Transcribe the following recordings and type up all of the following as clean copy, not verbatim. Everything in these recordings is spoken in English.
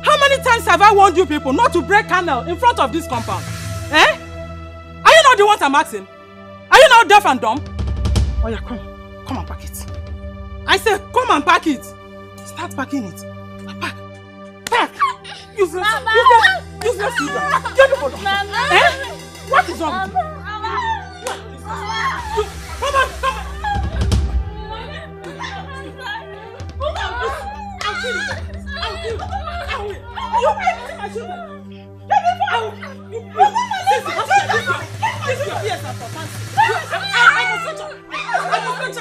How many times have I warned you people not to break canal in front of this compound? Eh? Are you not the ones I'm asking? Are you now deaf and dumb? Oh yeah, come and pack it. I said, come and pack it. Start packing it. Pack. Useless children. Get it for them. Eh? What is wrong with you? Come on. I'll kill you. You hate my children.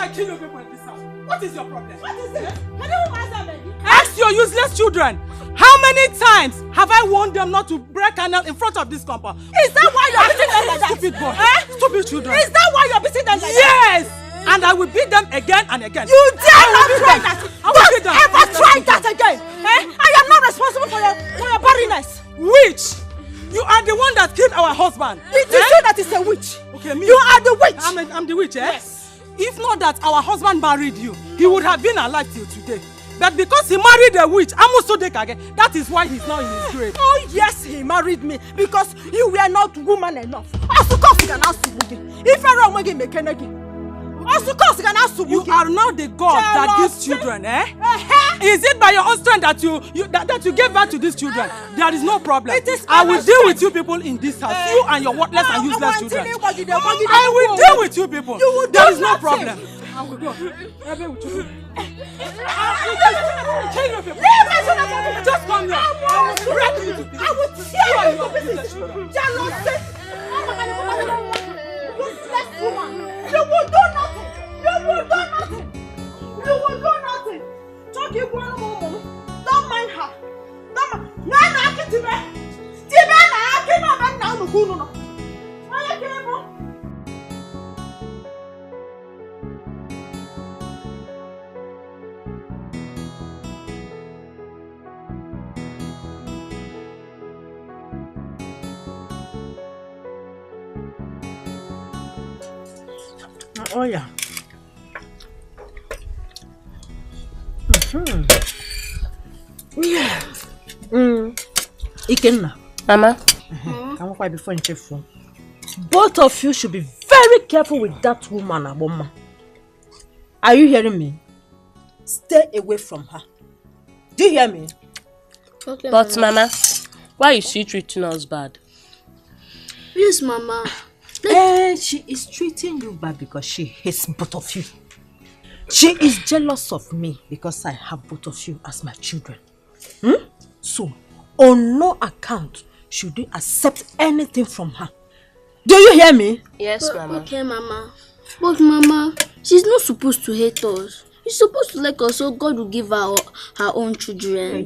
I kill you people in this house. What is your problem? What is it? Ask your useless children. How many times have I warned them not to break canal in front of this compound? Is that why you're beating them like that? Stupid boy. Stupid children. Is that why you're beating them like that? Yes! And I will beat them again and again. You dare not try that! Don't ever try that again! I am not responsible for your barrenness. Witch! You are the one that killed our husband. It is you that is a witch. Okay, me. You are the witch. I'm the witch, eh? Yes. If not that our husband married you, he would have been alive till today. But because he married a witch, that is why he's now in his grave. Oh yes, he married me because you were not woman enough. You are now the God that gives children, eh? Is it by your own strength that you gave birth to these children? There is no problem. I will deal with you people in this house. You and your worthless and useless children. I will deal with you people. There is no problem. I will go. Just come here. I will break you to pieces. I will tear you to pieces. Jealousy. Useless woman. You will do nothing. You will do nothing. You will do nothing. Talk you one more. Don't mind her. Don't mind. No, Tibe. Tibe na akima ben na unukunu no. Why akimo? Oh yeah. Yeah. Ikenna. Mama. Come on, before you chef. Both of you should be very careful with that woman, Aboma. Are you hearing me? Stay away from her. Do you hear me? Okay, but Mama, why is she treating us bad? Yes, Mama. She is treating you bad because she hates both of you. She is jealous of me because I have both of you as my children. So, on no account should you accept anything from her. Do you hear me? Yes, Mama. Okay, Mama. But Mama, she's not supposed to hate us. She's supposed to like us so God will give her her own children.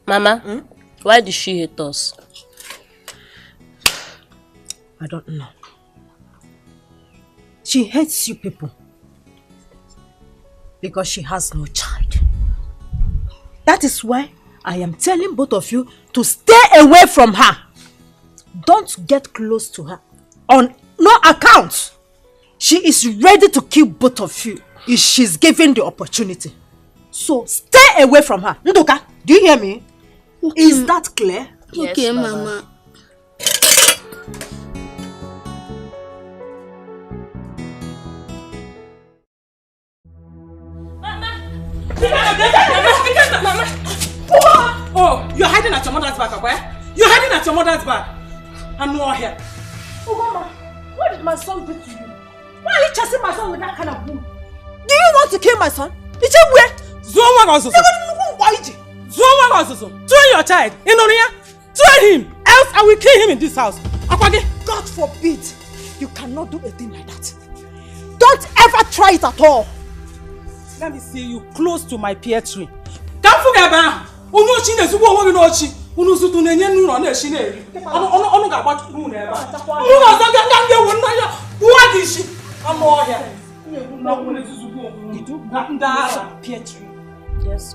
Mama, why did she hate us? I don't know. She hates you people because she has no child. That is why I am telling both of you to stay away from her. Don't get close to her on no account. She is ready to kill both of you if she's given the opportunity. So stay away from her. Ndoka, do you hear me? Okay. Is that clear? Yes, okay, Mama. Mama! Oh, you're hiding at your mother's back, okay? You're hiding at your mother's back. I'm not here. Oh, Mama, what did my son do to you? Why are you chasing my son with that kind of wound? Do you want to kill my son? Did you wait? Throw your child. Throw him, else I will kill him in this house. God forbid. You cannot do a thing like that. Don't ever try it at all. Let me see you close to my pear tree. Yes,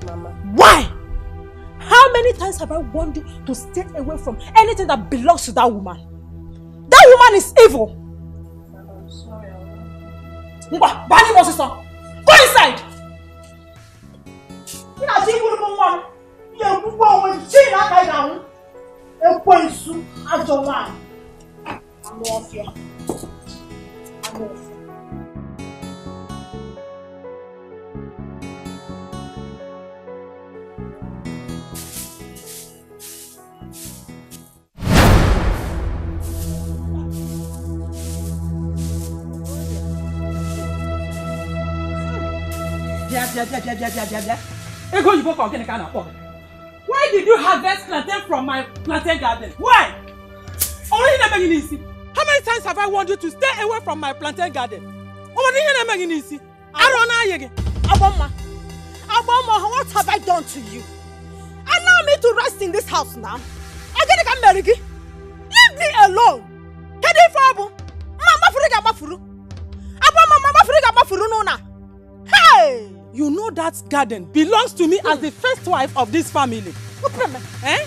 Mama. Why? How many times have I warned you to stay away from anything that belongs to that woman? That woman is evil. I'm sorry, Go inside. I don't want. I'm off here. I'm off. Why did you harvest plantain from my plantain garden? Why? How many times have I warned you to stay away from my plantain garden? Aboma, what have I done to you? Allow me to rest in this house now. I get a marriage. Leave me alone. Hey! You know that garden belongs to me as the first wife of this family. Eh?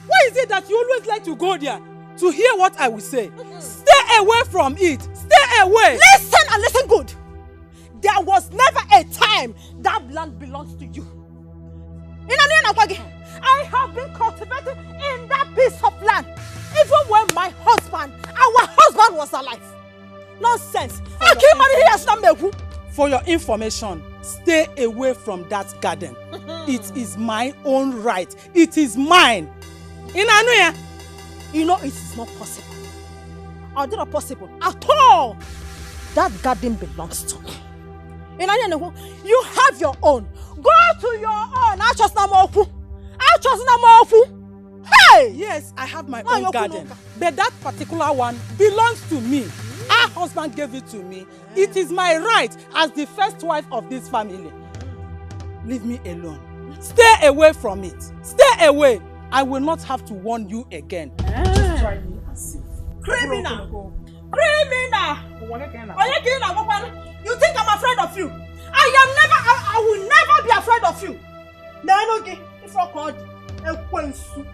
Why is it that you always like to go there to hear what I will say? Stay away from it. Stay away. Listen and listen good. There was never a time that land belongs to you. I have been cultivating in that piece of land even when our husband was alive. Nonsense. For your information, stay away from that garden. It is my own right. It is mine. You know it is not possible. Or not possible at all. That garden belongs to me. You have your own. Go to your own. Hey! Yes, I have my own garden. But that particular one belongs to me. Our husband gave it to me. It is my right as the first wife of this family. Leave me alone. Stay away from it. Stay away. I will not have to warn you again. Just try me and see. Criminal! Criminal! You think I'm afraid of you? I will never be afraid of you. If I called a quinsu.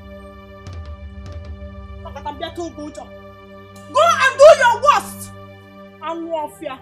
Go and do your worst. I'm warfare.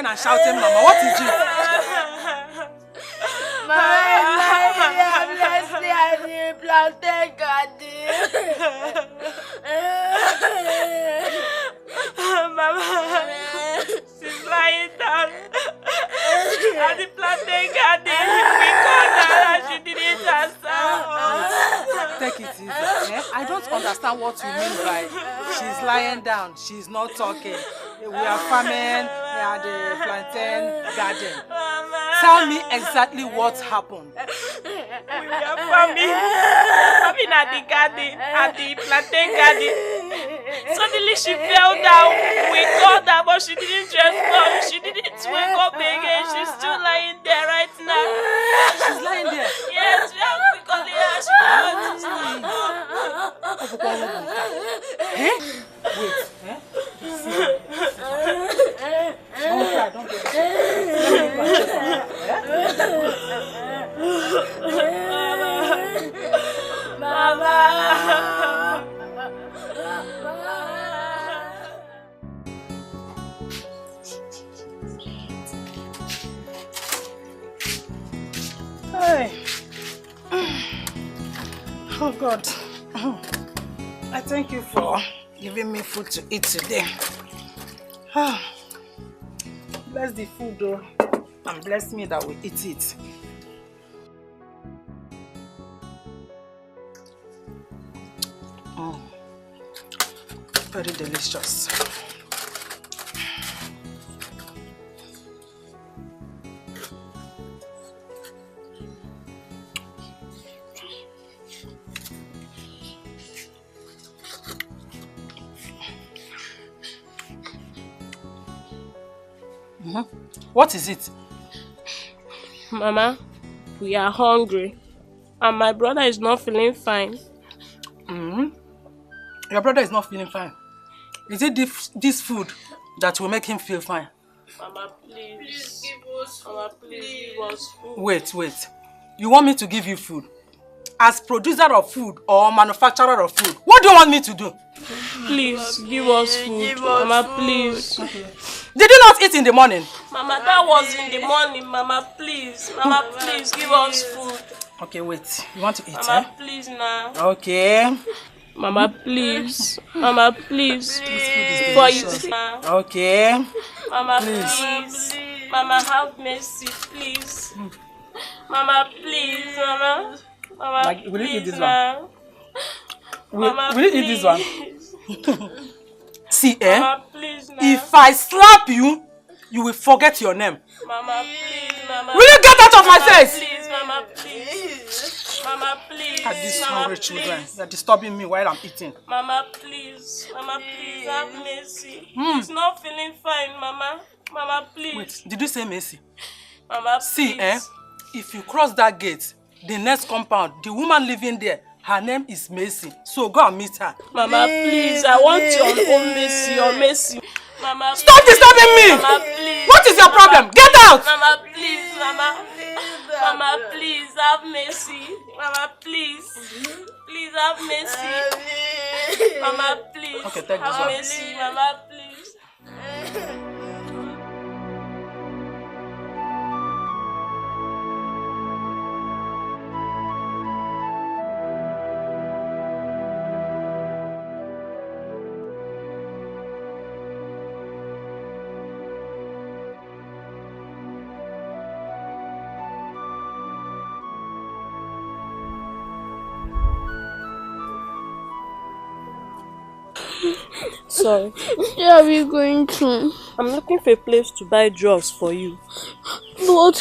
And shouting, Mama, what is it? Mama, she's lying down at the plantain garden. We called her and she didn't answer. Take it easy. Eh? I don't understand what you mean by she's lying down, she's not talking. We are farming at the plantain garden. Tell me exactly what happened. We were farming at the garden, at the plantain garden. Suddenly she fell down. We called her, but she didn't respond. She didn't wake up again. She's still lying there right now. She's lying there? Yes, we have been calling her. She can't. Eh? Wait. Eh? Don't cry, don't get it. God, I thank you for giving me food to eat today. Bless the food though, and bless me that we eat it. Very delicious. What is it? Mama, we are hungry. And my brother is not feeling fine. Your brother is not feeling fine. Is it this food that will make him feel fine? Mama, please give us food. Mama, please give us food. Wait. You want me to give you food? As producer of food or manufacturer of food, what do you want me to do? Please, give us food. Mama, please. Did you not eat in the morning? Mama, that was in the morning. Mama, please. Mama, please, give us food. Okay, wait. You want to eat, Mama, please now. Okay. Mama, please. Mama, please. For you. Okay. Mama, please. Mama, have mercy, please. Mama, please, Mama. Mama, like, will you eat this one? Will you eat this one? See, Mama, please, if I slap you, you will forget your name. Mama, please, Mama. Will you get out of my face? Please, Mama, please. Mama, please. At these hungry children, they're disturbing me while I'm eating. Mama, please. Mama, please, have mercy. He's not feeling fine, Mama. Mama, please. Wait, did you say mercy? Mama, please. See, if you cross that gate, the next compound, the woman living there, her name is Mercy. So go and meet her. Mama, please, I want your own mercy, your mercy. Mama, stop disturbing me! Mama, please. What is your problem? Get out! Mama, please, Mama. Mama, please, have mercy. Mama, please. Please have mercy. Mama, please. Okay, take this have one. mercy, Mama, please. Sorry. Where are we going to? I'm looking for a place to buy drugs for you. But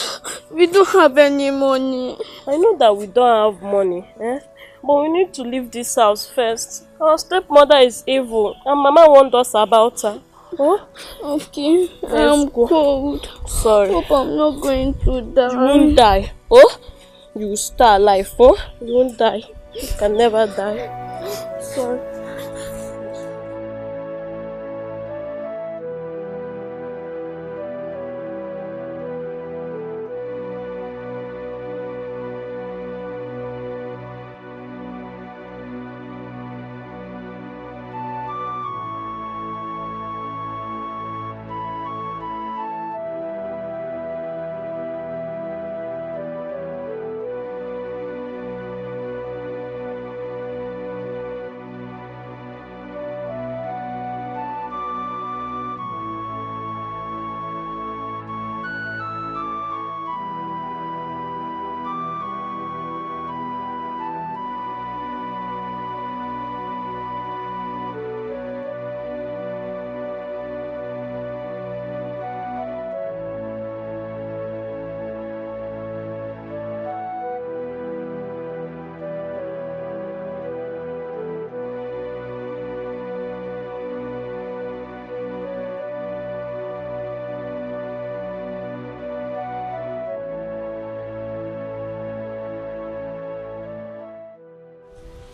we don't have any money. I know that we don't have money, but we need to leave this house first. Our stepmother is evil and Mama warned us about her. Huh? Okay, I'm cold. Sorry. Hope I'm not going to die. You won't die. Oh? You will stay alive. Oh? You won't die. You can never die. Sorry.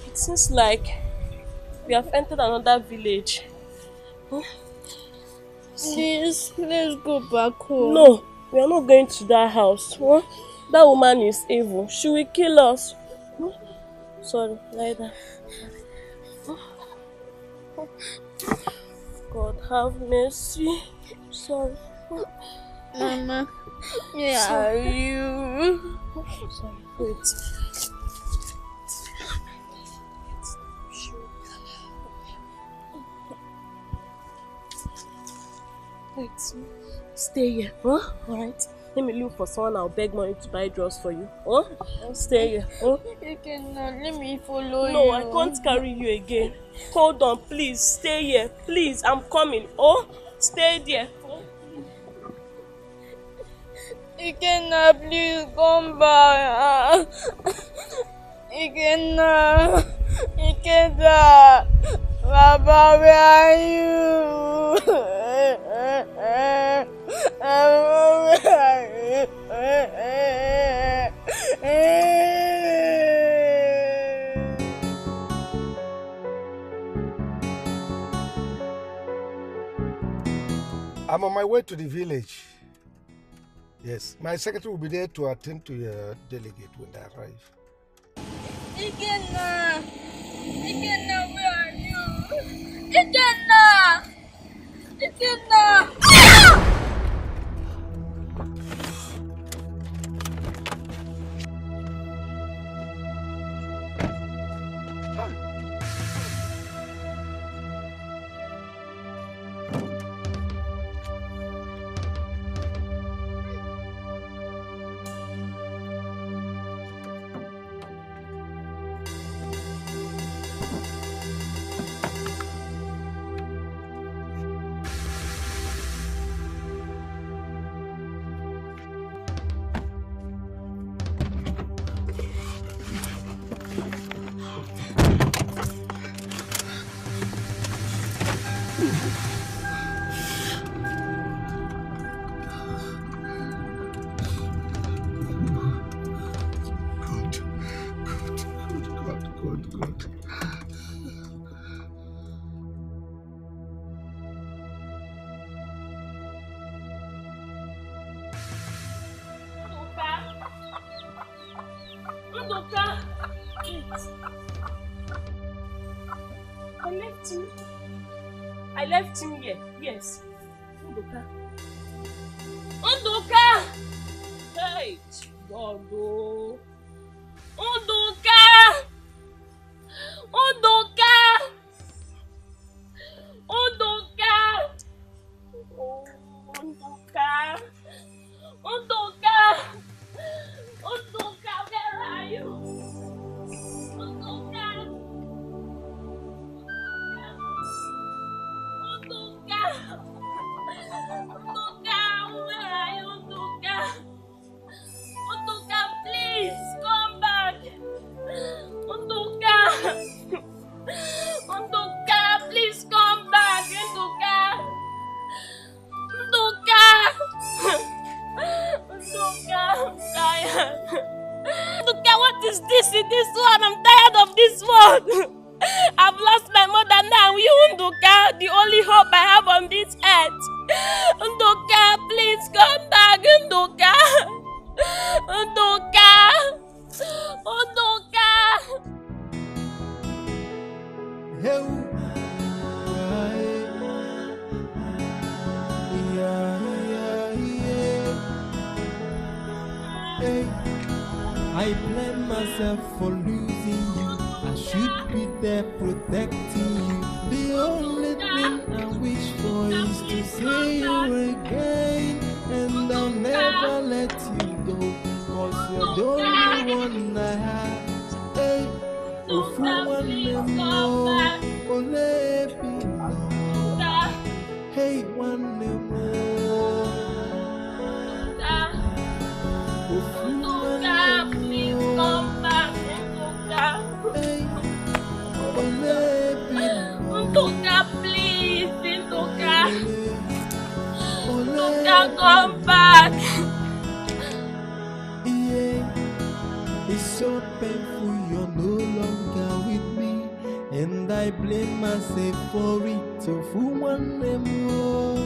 It seems like we have entered another village. Please, let's go back home. No, we are not going to that house. That woman is evil. She will kill us. Sorry, lie down. God have mercy. Sorry. Mama, where are you? Sorry, wait. Wait, stay here, huh? Alright. Let me look for someone. I'll beg money to buy drugs for you. Huh? Stay here. Huh? You cannot. Let me follow you. No, I can't carry you again. Hold on, please. Stay here. Please, I'm coming. Oh, stay there. You cannot. Please come back. You cannot. You cannot. Baba, where are you? I'm on my way to the village. Yes, my secretary will be there to attend to your delegate when they arrive. Ikenna! Ikenna, where are you? Ikenna! Ikenna! Ah! I left him here. Yes. Undoka! Hey, God, oh. Undoka! Undoka! Undoka! Oh, Undoka! Undoka! Undoka, where are you? Undoka! Undoka! Undoka, where are you, Undoka? Undoka, please come back. Undoka! Undoka, please come back. Undoka! Undoka! Undoka, I'm tired. Undoka, what is this in this one? I'm tired of this one. I've lost my mother now. You, Undoka, the only hope I have on this earth. Undoka, please come back. Undoka! Undoka! Undoka! I blame myself for losing you. I should be there protecting you. The only thing I wish for is to see you again. And I'll never let you go, 'cause you're the only one I have. Hey, if you want me more, only be more. Hey, one more. If you want me Please more, come back. Undoka! hey, only be more. Undoka, please. Undoka! Only Undoka, come back. Yeah, it's so painful you're no longer with me, and I blame myself for it. So for one more,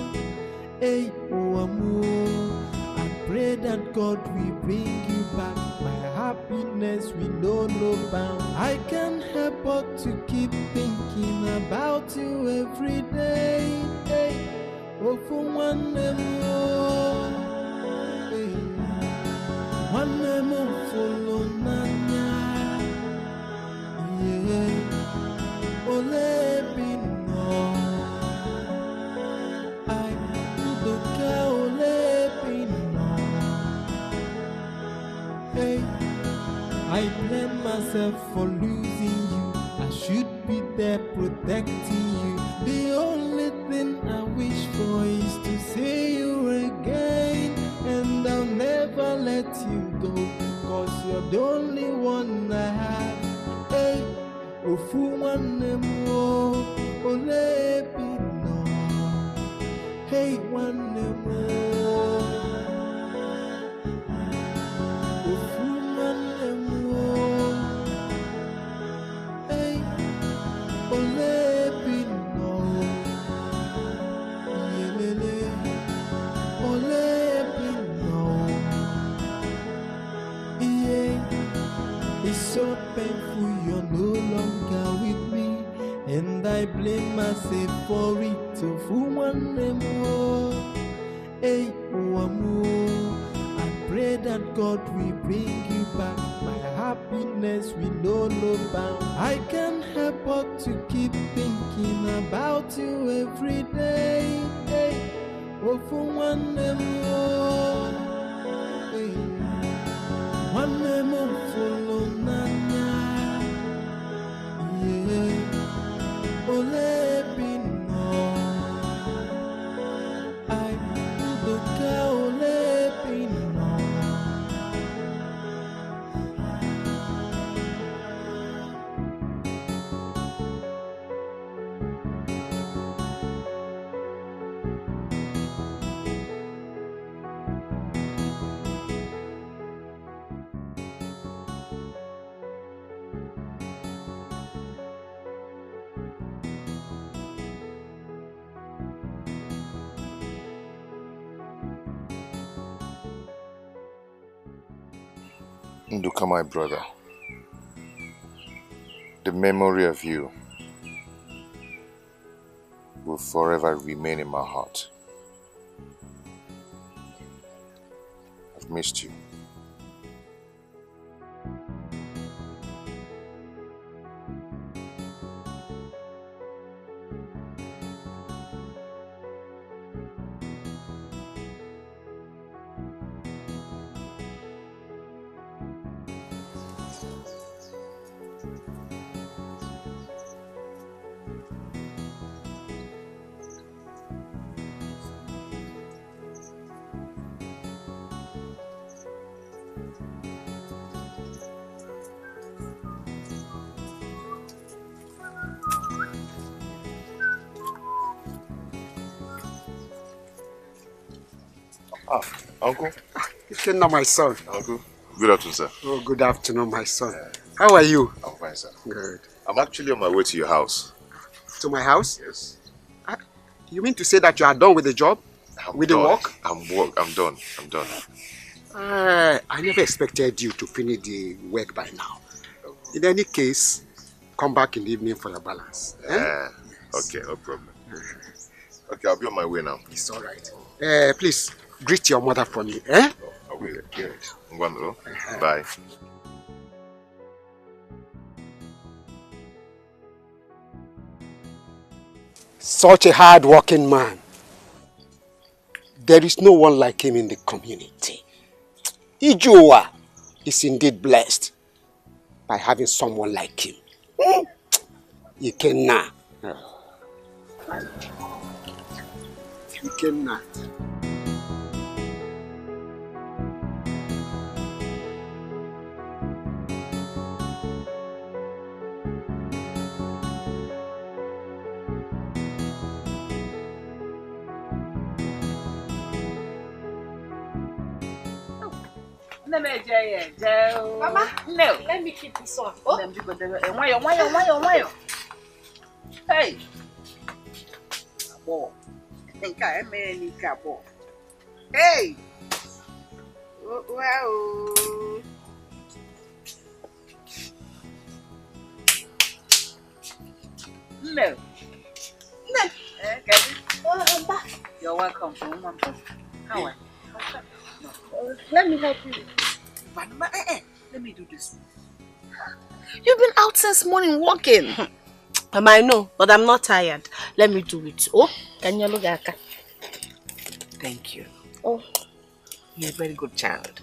hey, oh amor, I pray that God will bring you back. My happiness will know no bound. I can't help but to keep thinking about you every day. Hey, oh for one more. One more follow Nanya. Yeah, Ole Bino. I myself for losing you. I should be there protecting you. The only thing I wish for is to see you again. And I'll never let you go, 'cause you're the only one I have. Hey, ofu one more, ole no. Hey, one more. Ofu one more. Hey, ole no. Yelele, ole no. Yeah, it's so painful you're no longer with me, and I blame myself for it. So for one more, hey, one more. I pray that God will bring you back. My happiness will know no bound. I can't help but to keep thinking about you every day. Hey, oh, for one more, hey, one more follow Nanya. Yeah, ole bino. I look ole bino. Nduka, my brother, the memory of you will forever remain in my heart. I've missed you. Ah, Uncle? It's not my son. Uncle, good afternoon, sir. Oh, good afternoon, my son. How are you? I'm fine, sir. Good. I'm actually on my way to your house. To my house? Yes. You mean to say that you are done with the job? With the work? I'm done. I'm done. I never expected you to finish the work by now. In any case, come back in the evening for the balance. Yes. Okay, no problem. Okay, I'll be on my way now. It's all right. Please, greet your mother for me. Eh? Oh, I will. Yes. Bye. Such a hard-working man. There is no one like him in the community. Ijua is indeed blessed by having someone like him. Ikenna. Ikenna. Mama, no. Let me keep this on. Oh. Why? Hey. Abo. Think I am any cabo. Hey. Wow. No. Okay. Oh, I'm back. You're welcome. How are you? Let me help you. Let me do this. You've been out since morning walking. Mama, I know, but I'm not tired. Let me do it. Oh, can you look at her? Thank you. Oh, You're a very good child.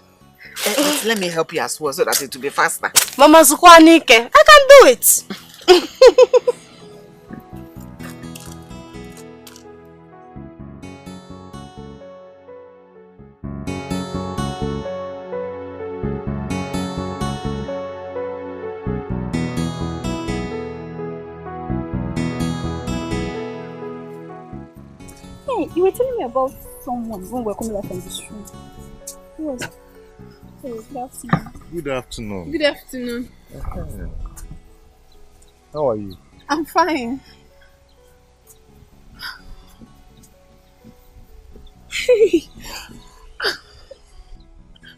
But let me help you as well so that it will be faster. Mama Zukwanike, I can do it. Hey, you were telling me about someone when we were coming back from the street. Who was it? Oh, good afternoon. Good afternoon. Good afternoon. How are you? I'm fine. Hey!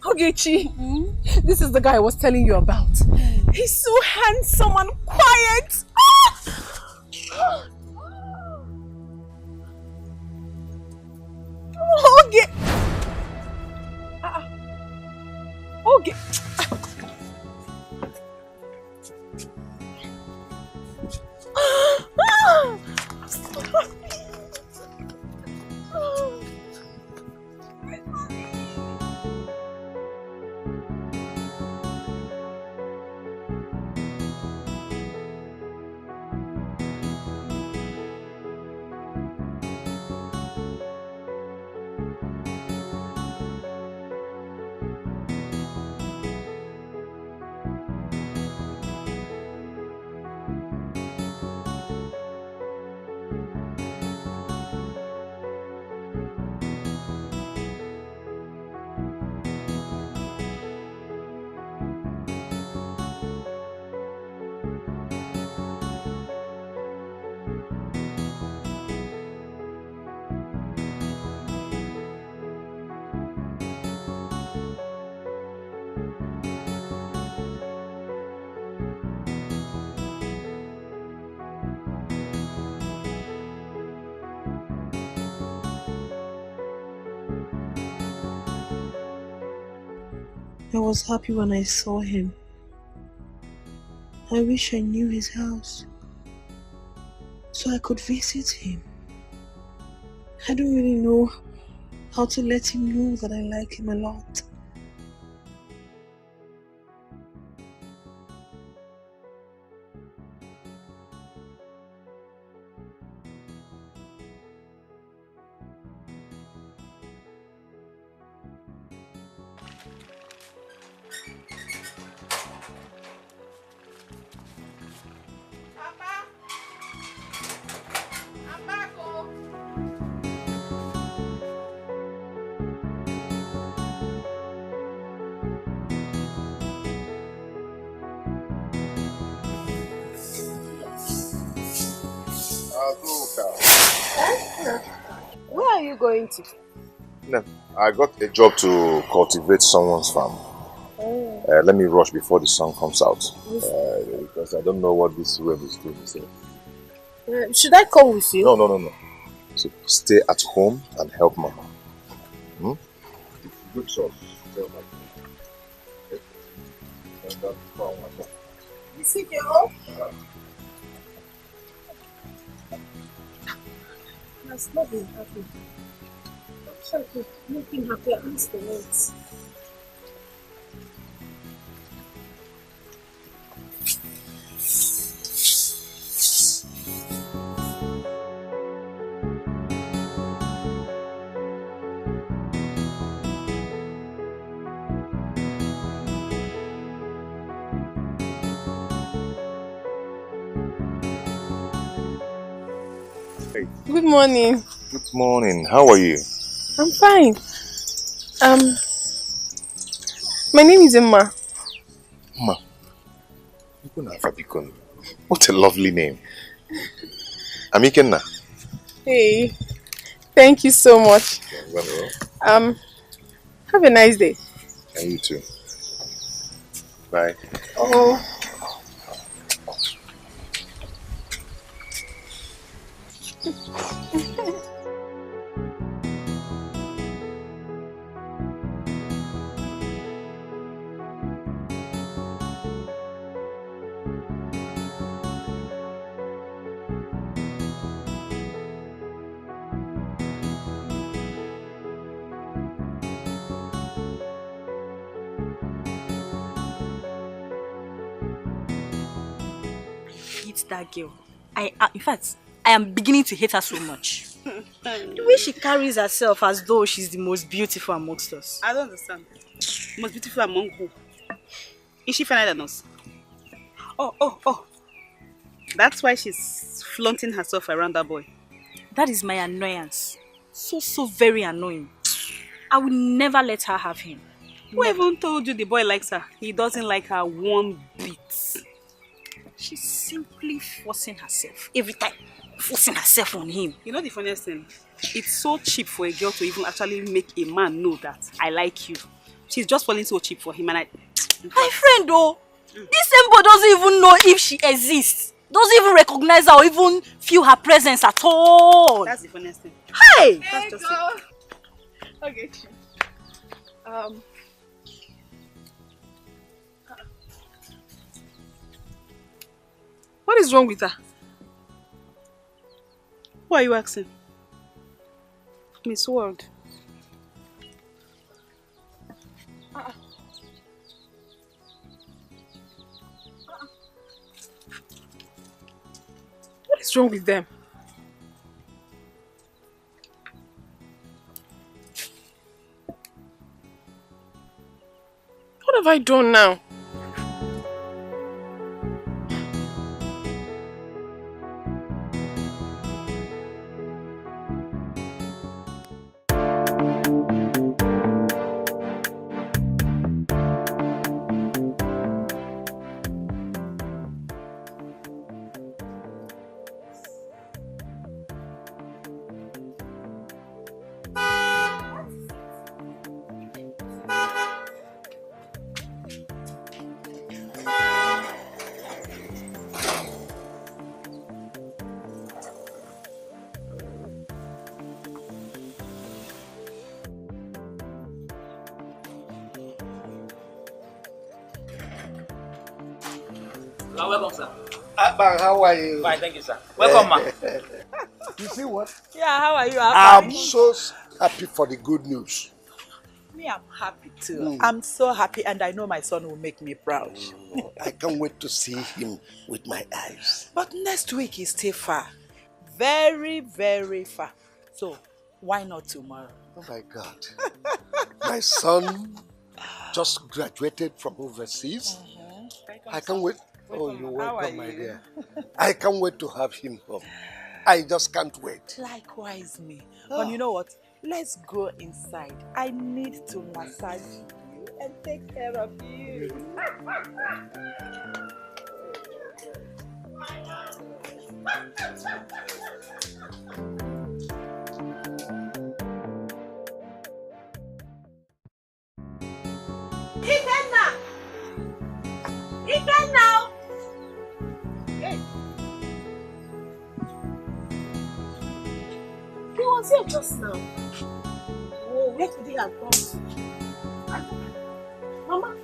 Ogechi, this is the guy I was telling you about. He's so handsome and quiet. Oge! Oge! I was happy when I saw him. I wish I knew his house so I could visit him. I don't really know how to let him know that I like him a lot. Where are you going to? No, I got a job to cultivate someone's farm. Let me rush before the sun comes out. Because I don't know what this rain is doing. So. Should I come with you? No. So stay at home and help Mama. Good sauce. You see, girl? That's not been happy. I'm sure to make him happy at least the once. Good morning. Good morning. How are you? I'm fine. My name is Emma. Ma. What a lovely name. Amikenna. Hey. Thank you so much. Have a nice day. And you too. Bye. Oh. that girl. In fact, I am beginning to hate her so much. The way she carries herself as though she's the most beautiful amongst us. I don't understand. Most beautiful among who? Is she finer than us? Oh. That's why she's flaunting herself around that boy. That is my annoyance. So very annoying. I will never let her have him. Who even told you the boy likes her? He doesn't like her one bit. She's simply forcing herself. Every time, forcing herself on him. You know the funniest thing? It's so cheap for a girl to even actually make a man know that I like you. She's just falling so cheap for him and My friend though, this same boy doesn't even know if she exists. Doesn't even recognize her or even feel her presence at all. That's the funniest thing. Hey! That's just it. Okay. What is wrong with her? Who are you asking? Miss World. What is wrong with them? What have I done now? Welcome, sir. How are you? Fine, thank you, sir. Welcome, ma. You see what? Yeah, how are you? I'm so happy for the good news. Me, I'm happy too. I'm so happy, and I know my son will make me proud. I can't wait to see him with my eyes. But next week is still far. Very, very far. So, why not tomorrow? Oh my God. My son just graduated from overseas. I can't wait. Oh, you're welcome, my dear. I can't wait to have him home. I just can't wait. Likewise me. But you know what? Let's go inside. I need to massage you and take care of you. Even now! Hey. He was here just now. Oh, where could he have gone to? Mama,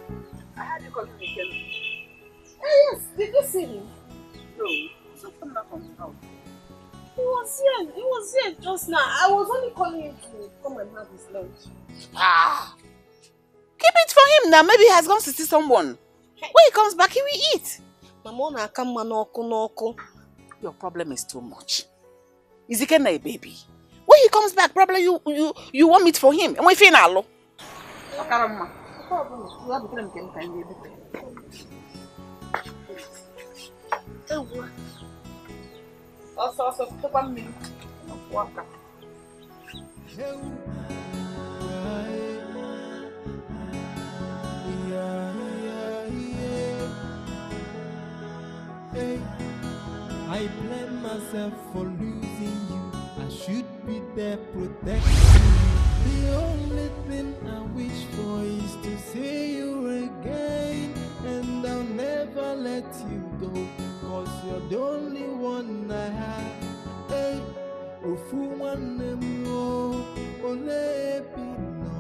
I had you calling me again. yes, did you see him? No, he's not coming out from the house. He was here just now. I was only calling him to come and have his lunch. Keep it for him now. Maybe he has gone to see someone. When he comes back, he will eat. Mama, no. Your problem is too much. Is he a baby? When he comes back, probably you want meat for him. And we feel now. I blame myself for losing you. I should be there protecting you. The only thing I wish for is to see you again. And I'll never let you go, 'cause you're the only one I have. Hey, ofu one more, ole pino.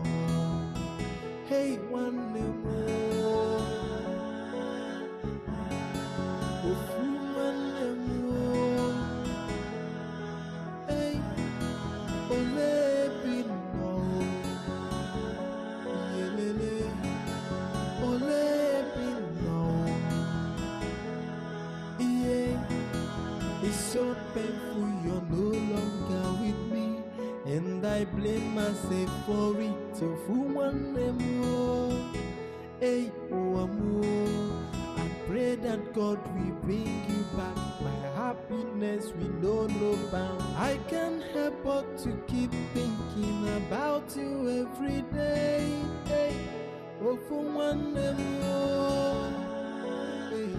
Hey, one more. Ofu one more. Hey, ole pino. Yelele, ole pino. Yeah. so painful you're no longer with me, and I blame myself for it. So for one more, hey, oh, I pray that God will bring you back. My happiness will know no bound. I can't help but to keep thinking about you every day. Hey, oh, for one more, hey,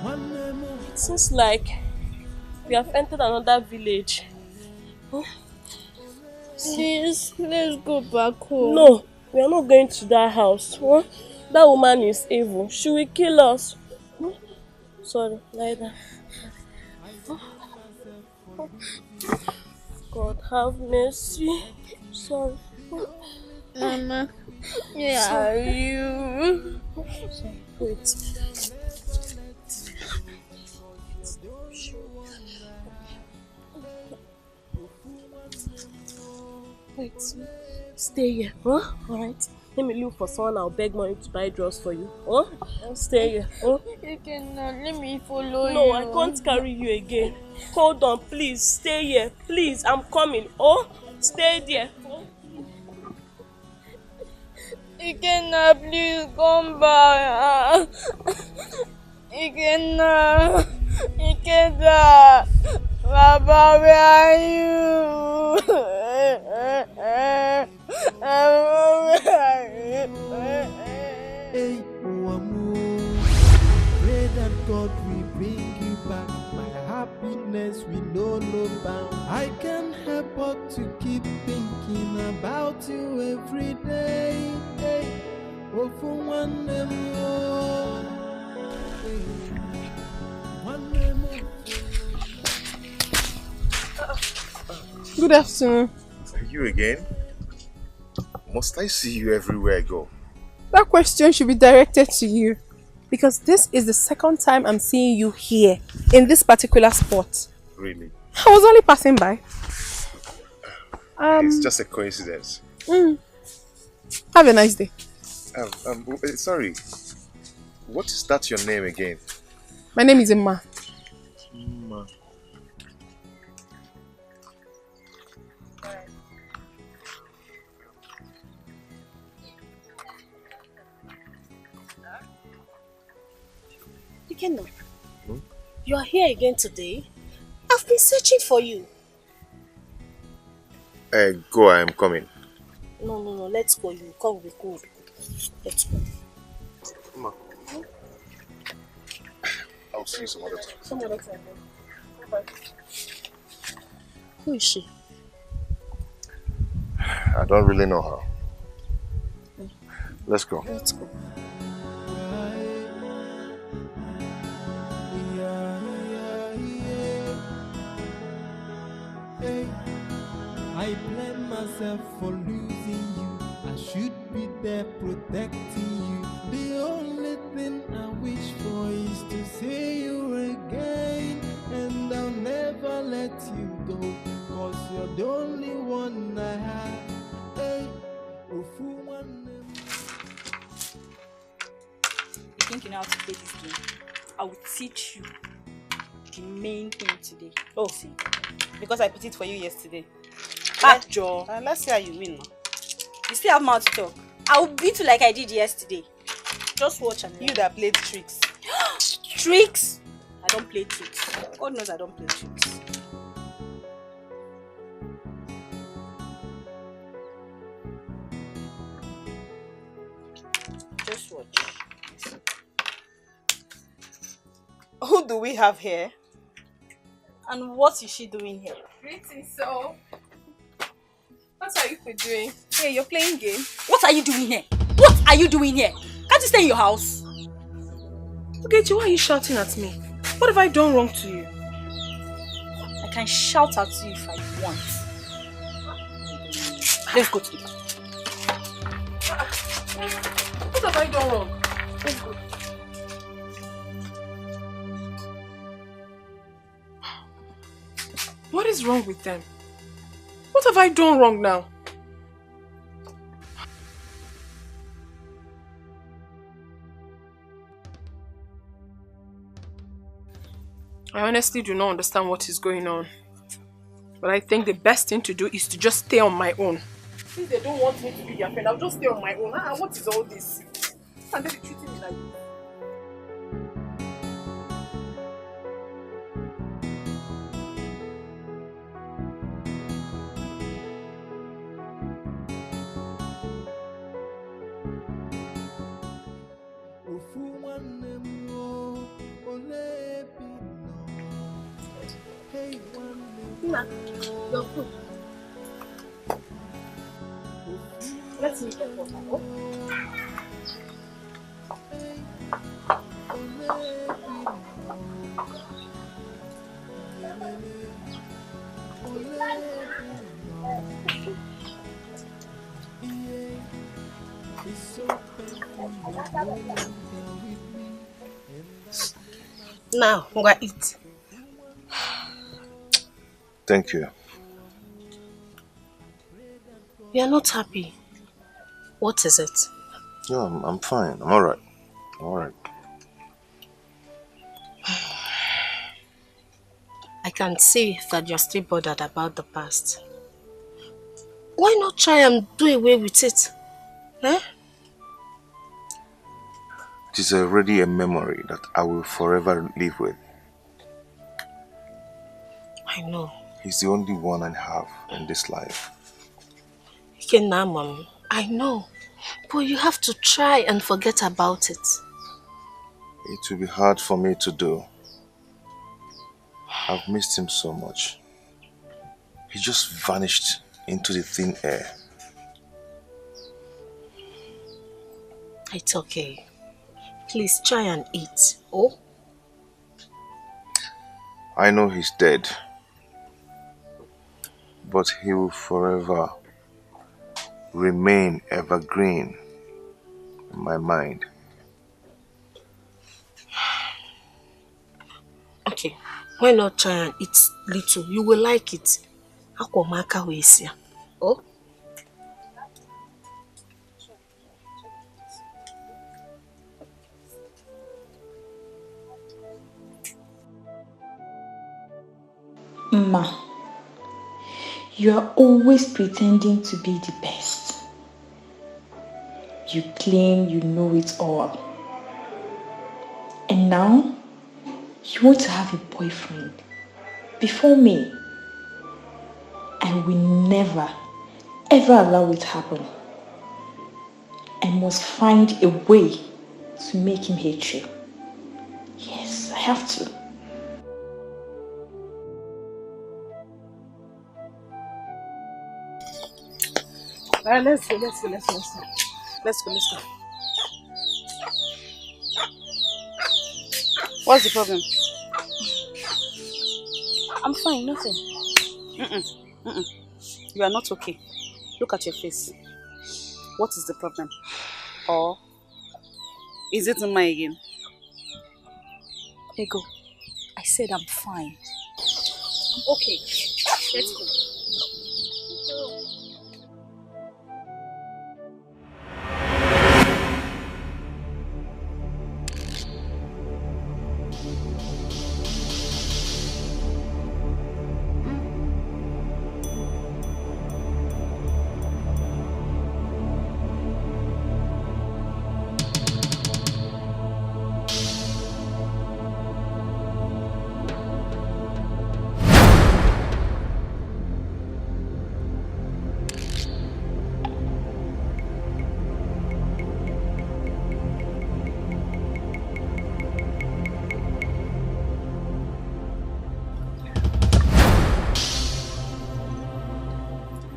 one more. It seems like we have entered another village. Please, let's go back home. No, we are not going to that house. That woman is evil. She will kill us. Sorry, lie down. God have mercy. Sorry. Mama, where are you? Wait. Wait. Stay here, huh? Alright. Let me look for someone. I'll beg money to buy drugs for you. Huh? Stay here. Huh? You cannot. Let me follow you. No, I can't carry you again. Hold on, please. Stay here. Please, I'm coming. Oh, stay there. Oh. You cannot. Please come back. You cannot. You cannot. Baba, where are you? Hey, pray that God will bring you back. My happiness will know no bound. I can't help but to keep thinking about you every day. Hey, oh, for one more. Hey, one more. Good afternoon. You again? Must I see you everywhere I go? That question should be directed to you, because this is the second time I'm seeing you here in this particular spot. Really? I was only passing by. It's just a coincidence. Have a nice day. Sorry. What is that your name again? My name is Emma. Emma. Etiko, you are here again today? I've been searching for you. Go, I am coming. No, let's go. You come with me. Let's go. Emma. I'll see you some other time. Some other time. Bye. Who is she? I don't really know her. Let's go. Let's go. I blame myself for losing you. I should be there protecting you. The only thing I wish for is to see you again, and I'll never let you go, 'cause you're the only one I have. Hey, You think you know how to play this game? I will teach you the main thing today. Oh, see. Because I put it for you yesterday. Joe. Let's see how you win now. You still have mouth to talk. I will beat you like I did yesterday. Just watch and you that played tricks. Tricks? I don't play tricks. God knows I don't play tricks. Just watch. Who do we have here? And what is she doing here? Greetings, so. What are you doing? Hey, you're playing game. What are you doing here? What are you doing here? Can't you stay in your house? Ogechi, why are you shouting at me? What have I done wrong to you? I can shout at you if I want. Let's go to the back. What have I done wrong? Let's go. What is wrong with them? What have I done wrong now? I honestly do not understand what is going on. But I think the best thing to do is to just stay on my own. Since they don't want me to be their friend, I'll just stay on my own. What is all this? And they be treating me like this. Ma, your food. Let's eat the water. Now, go eat. Thank you. You are not happy. What is it? No, I'm fine. I'm alright. I'm alright. I can see that you're still bothered about the past. Why not try and do away with it? Huh? It is already a memory that I will forever live with. I know. He's the only one I have in this life. Mom, I know. But you have to try and forget about it. It will be hard for me to do. I've missed him so much. He just vanished into the thin air. It's okay. Please try and eat. Oh? I know he's dead. But he will forever remain evergreen in my mind. Okay. Why not try and eat little? You will like it. Oh? Ma, you are always pretending to be the best. You claim you know it all. And now, you want to have a boyfriend before me. I will never, ever allow it to happen. I must find a way to make him hate you. Yes, I have to. Let's go. What's the problem? I'm fine, nothing. You are not okay. Look at your face. What is the problem? Or is it Uma again? Ego, I said I'm fine. Okay, let's go.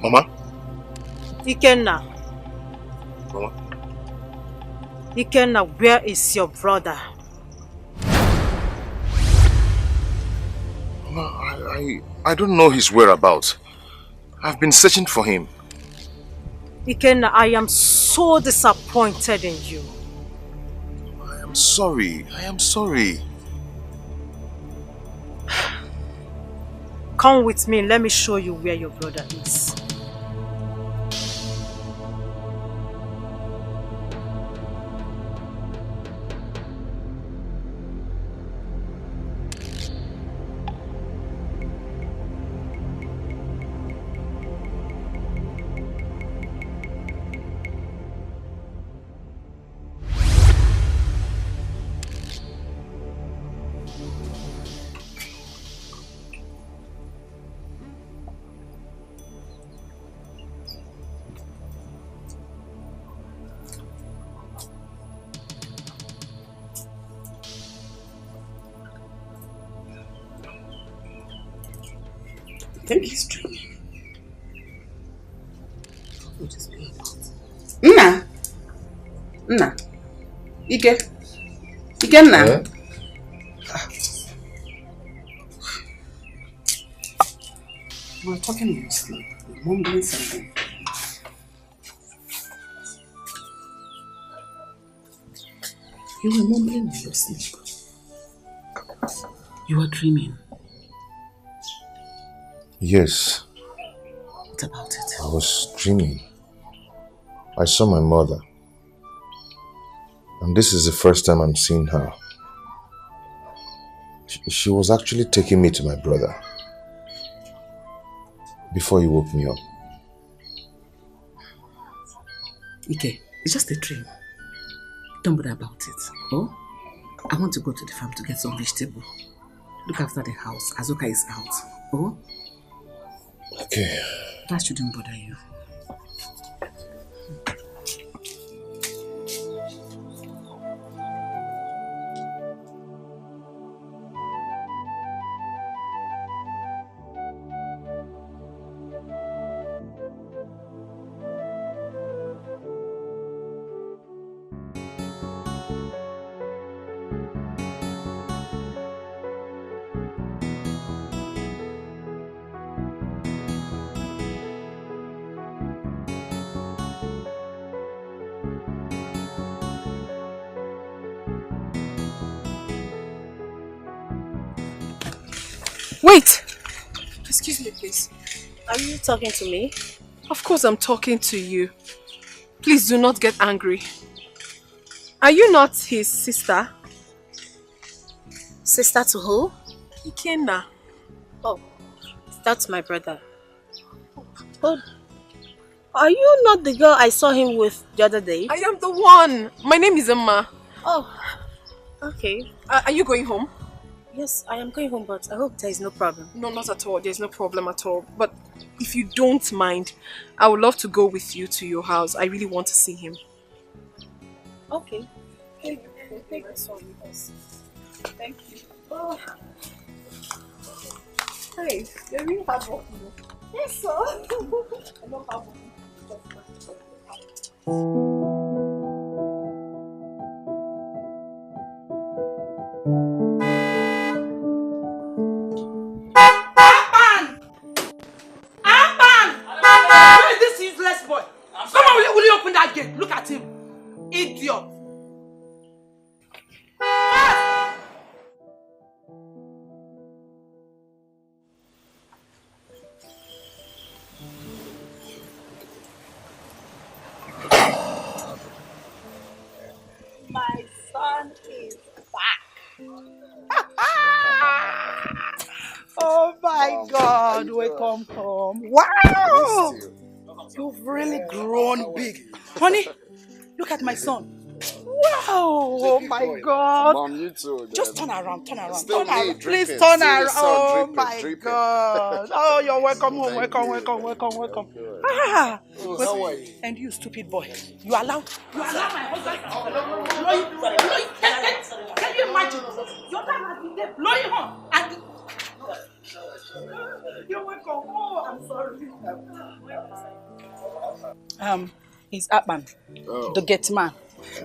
Mama? Ikenna. Mama? Ikenna, where is your brother? Mama, I don't know his whereabouts. I've been searching for him. Ikenna, I am so disappointed in you. I am sorry. Come with me, let me show you where your brother is. think he's dreaming. What is being about? Nna. Ike, Nna. Yeah? You were talking in your sleep. You're mumbling something. You were mumbling in your sleep. You were dreaming. Yes. What about it? I was dreaming. I saw my mother. And this is the first time I'm seeing her. She was actually taking me to my brother. Before he woke me up. Ike, it's just a dream. Don't bother about it. Oh? I want to go to the farm to get some vegetable. Look after the house. Azuka is out. Oh? Okay. That shouldn't bother you. Wait! Excuse me, please. Are you talking to me? Of course I'm talking to you. Please do not get angry. Are you not his sister? Sister to who? Ikenna. Oh, that's my brother. But are you not the girl I saw him with the other day? I am the one. My name is Emma. Oh, okay. Are you going home? Yes, I am going home, but I hope there is no problem. No, not at all. There's no problem at all. But if you don't mind, I would love to go with you to your house. I really want to see him. Okay. Take this one with us. Thank you. Oh. Hey, you're really hard working. Yes, sir. I love hard working. Look at him. Idiot. My son is back. Oh my God, welcome home. Wow! You've really grown big. Honey, look at my son. Wow! Oh my God! Mom, you too. Just turn around, turn around, Still turn around. me, Please dripping. turn Still around. the sun, Oh dripping, my dripping. God! Oh, you're welcome home, Thank welcome. you. Ah! Oh, Well, how are you? and you, stupid boy, you allow my husband to blow you. Can you imagine? Your dad has been there blowing her, and you're welcome. Oh, I'm sorry. He's Akpan, the gate man,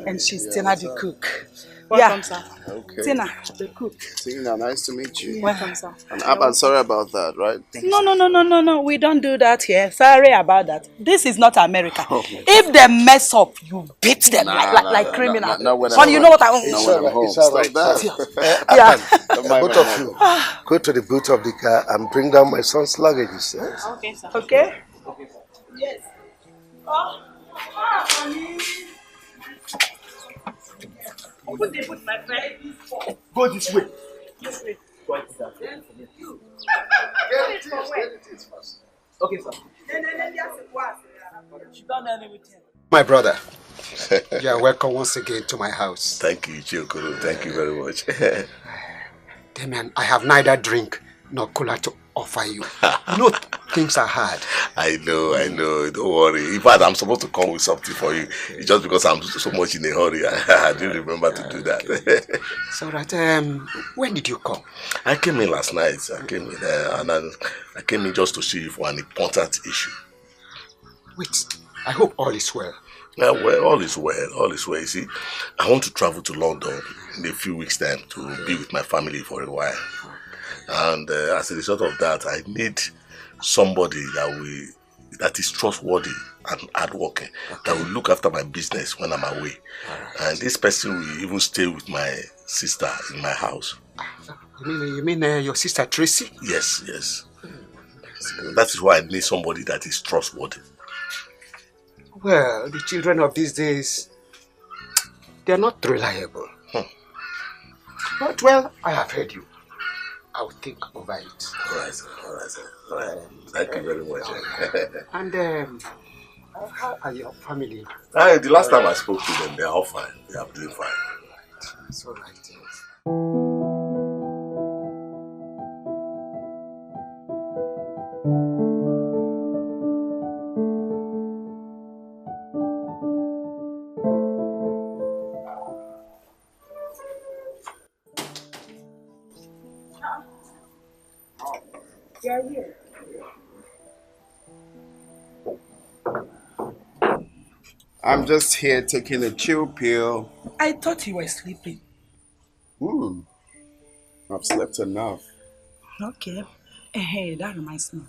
and she's Tina the cook. Welcome, sir. Okay. Tina, the cook. Tina, nice to meet you. Welcome, sir. And I'm sorry about that, right? No. We don't do that here. Sorry about that. This is not America. Oh. If they mess up, you beat them like criminals. Honey, you know what I want? It's all right. It's all right. Yeah. Both of you, go to the boot of the car and bring down my son's luggage. Okay, sir. Okay? Yes. Honey. Put my friend. Go this way. This way. Get it first. Okay, sir. My brother, you are welcome once again to my house. Thank you, Chokoro. Thank you very much. Damian, I have neither drink nor cooler to offer you. No, things are hard. I know. Don't worry. In fact, I'm supposed to come with something for you. It's just because I'm so much in a hurry. I didn't remember to do that. It's all right. When did you come? I came in last night. I came in and I came in just to see you for an important issue. Wait, I hope all is well. Well, all is well. All is well. You see, I want to travel to London in a few weeks' time to be with my family for a while. And as a result of that, I need somebody that is trustworthy and hardworking, that will look after my business when I'm away. And this person will even stay with my sister in my house. You mean your sister Tracy? Yes. That is why I need somebody that is trustworthy. Well, the children of these days, they're not reliable. But well, I have heard you. I'll think over it. All right. Thank you very much. And how are your family? The last time I spoke to them, they're all fine. They are doing fine. It's all right. You're here. I'm just here taking a chill pill. I thought you were sleeping. I've slept enough. Okay. Hey, that reminds me.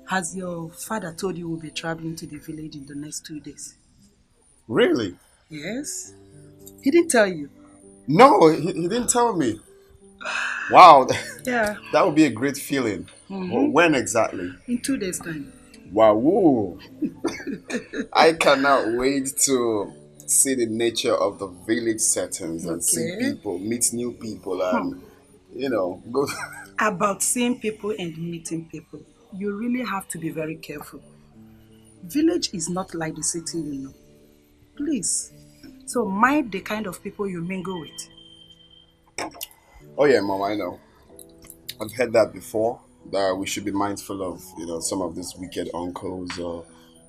Has your father told you we'll be traveling to the village in the next 2 days? Really? Yes. He didn't tell you? No, he didn't tell me. Wow. Yeah. That would be a great feeling. Well, when exactly? In 2 days' time. Wow. I cannot wait to see the nature of the village settings and see people, meet new people and, go. About seeing people and meeting people, you really have to be very careful. Village is not like the city, Please. So mind the kind of people you mingle with. Oh yeah, Mom, I know. I've heard that before, that we should be mindful of, some of these wicked uncles or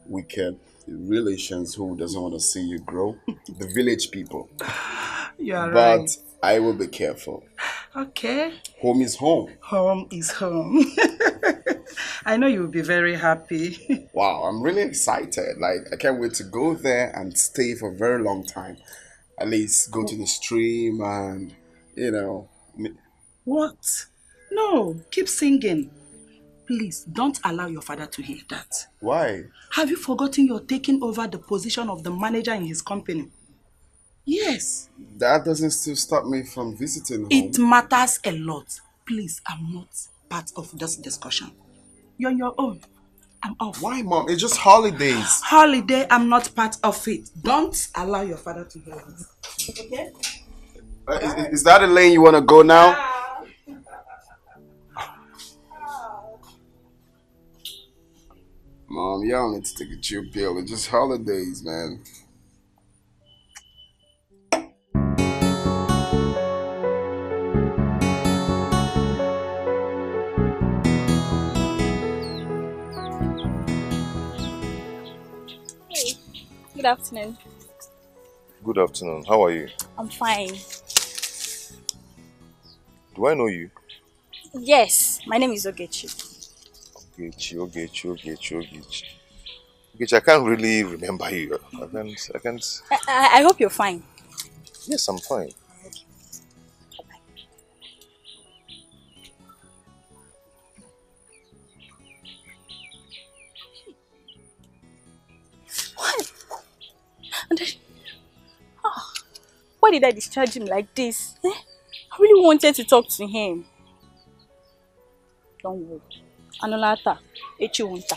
wicked relations who doesn't want to see you grow. The village people. You're right. But I will be careful. Okay. Home is home. Home is home. I know you'll be very happy. Wow, I'm really excited. I can't wait to go there and stay for a very long time. At least go to the stream and, What? No, keep singing. Please, don't allow your father to hear that. Why? Have you forgotten you're taking over the position of the manager in his company? Yes. That doesn't still stop me from visiting home. It matters a lot. Please, I'm not part of this discussion. You're on your own. I'm off. Why, Mom? It's just holidays. Holiday, I'm not part of it. Don't allow your father to hear this. Okay? Is that a lane you want to go now? Mom, y'all need to take a chill pill. It's just holidays, man. Hey, good afternoon. Good afternoon. How are you? I'm fine. Do I know you? Yes, my name is Ogechi. Ogechi. I can't really remember you. I can't. I hope you're fine. Yes, I'm fine. What? Why did I discharge him like this? I really wanted to talk to him. Don't worry. Anolata, Echiwunta.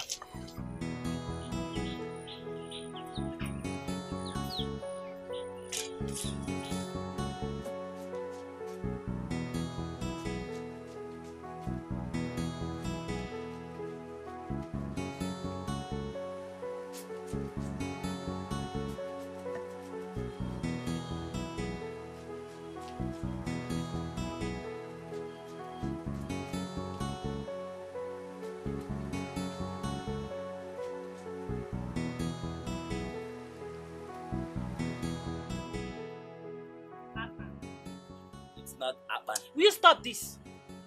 It's not happen. Will you stop this?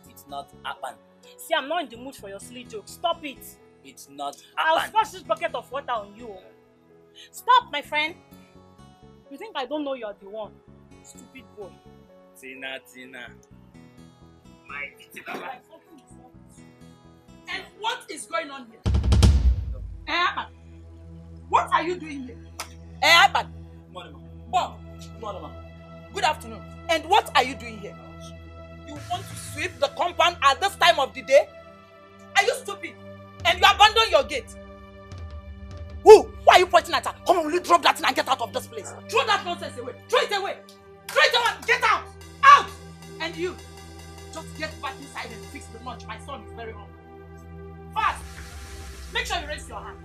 It's not happen. See, I'm not in the mood for your silly jokes. Stop it. It's not I'll happen. splash this bucket of water on you. Stop, my friend. You think I don't know you're the one? Stupid boy. Tina. My Tina. And what is going on here? Abba, what are you doing here? Abba, Bob, good afternoon. And what are you doing here? You want to sweep the compound at this time of the day? Are you stupid? And you abandon your gate? Who? Why are you pointing at her? Come on, will you drop that thing and get out of this place? Throw that nonsense away. Throw it away. Throw it away. Get out. Out. And you, just get back inside and fix the lunch. My son is very hungry. Fast. Make sure you raise your hand.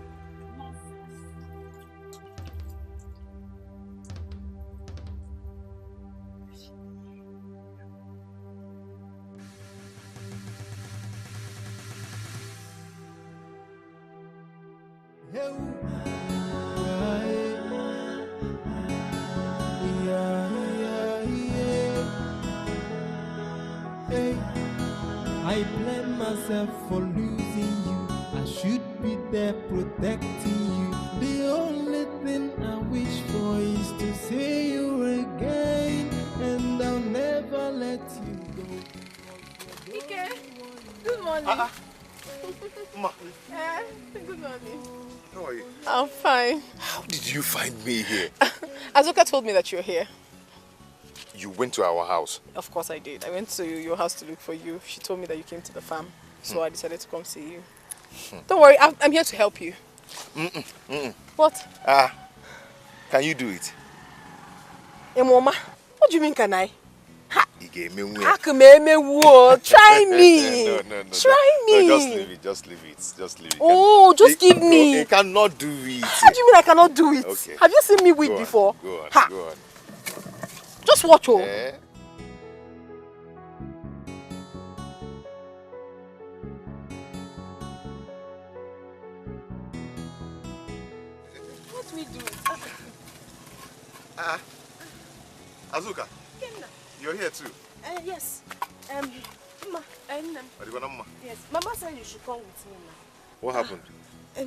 I blame myself for losing you. I should be there protecting you. The only thing I wish for is to see you again, and I'll never let you go. Ike, good morning. Ma. Good morning. How are you? I'm fine. How did you find me here? Azuka told me that you're here. You went to our house. Of course I did. I went to your house to look for you. She told me that you came to the farm. So I decided to come see you. Don't worry, I'm here to help you. What? Can you do it? Mama, what do you mean can I? Try me. No. Try me. No, just leave it. Oh, just give me. No, you cannot do it. How do you mean I cannot do it? Okay. Have you seen me weed before? Go on. Just watch, oh. What do we do? Azuka, you're here too. Yes. Ma, yes. Mama said you should come with me now. What happened?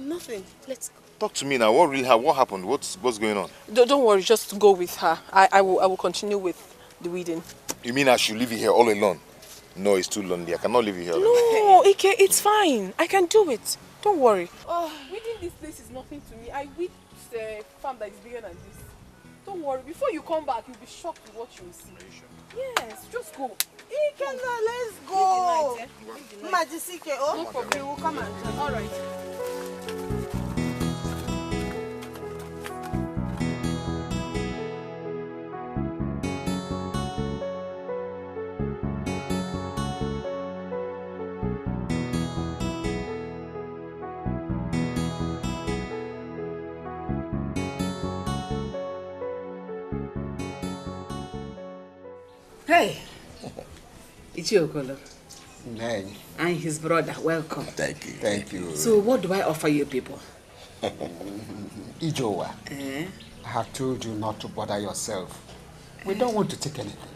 Nothing. Let's go. Talk to me now. What happened? What's going on? Don't worry, just go with her. I will continue with the weeding. You mean I should leave you here all alone? No, it's too lonely. I cannot leave you here alone. No, Ike, it's fine. I can do it. Don't worry. Weeding this place is nothing to me. I weed a farm that is bigger than this. Don't worry. Before you come back, you'll be shocked with what you will see. Yes, just go. Ike, let's go. Majisike, oh? No problem. We will come and join. All right. Hey, Etiko. Nay. And his brother, welcome. Thank you. Thank you. So what do I offer you people? Ijowa, I have told you not to bother yourself. We don't want to take anything.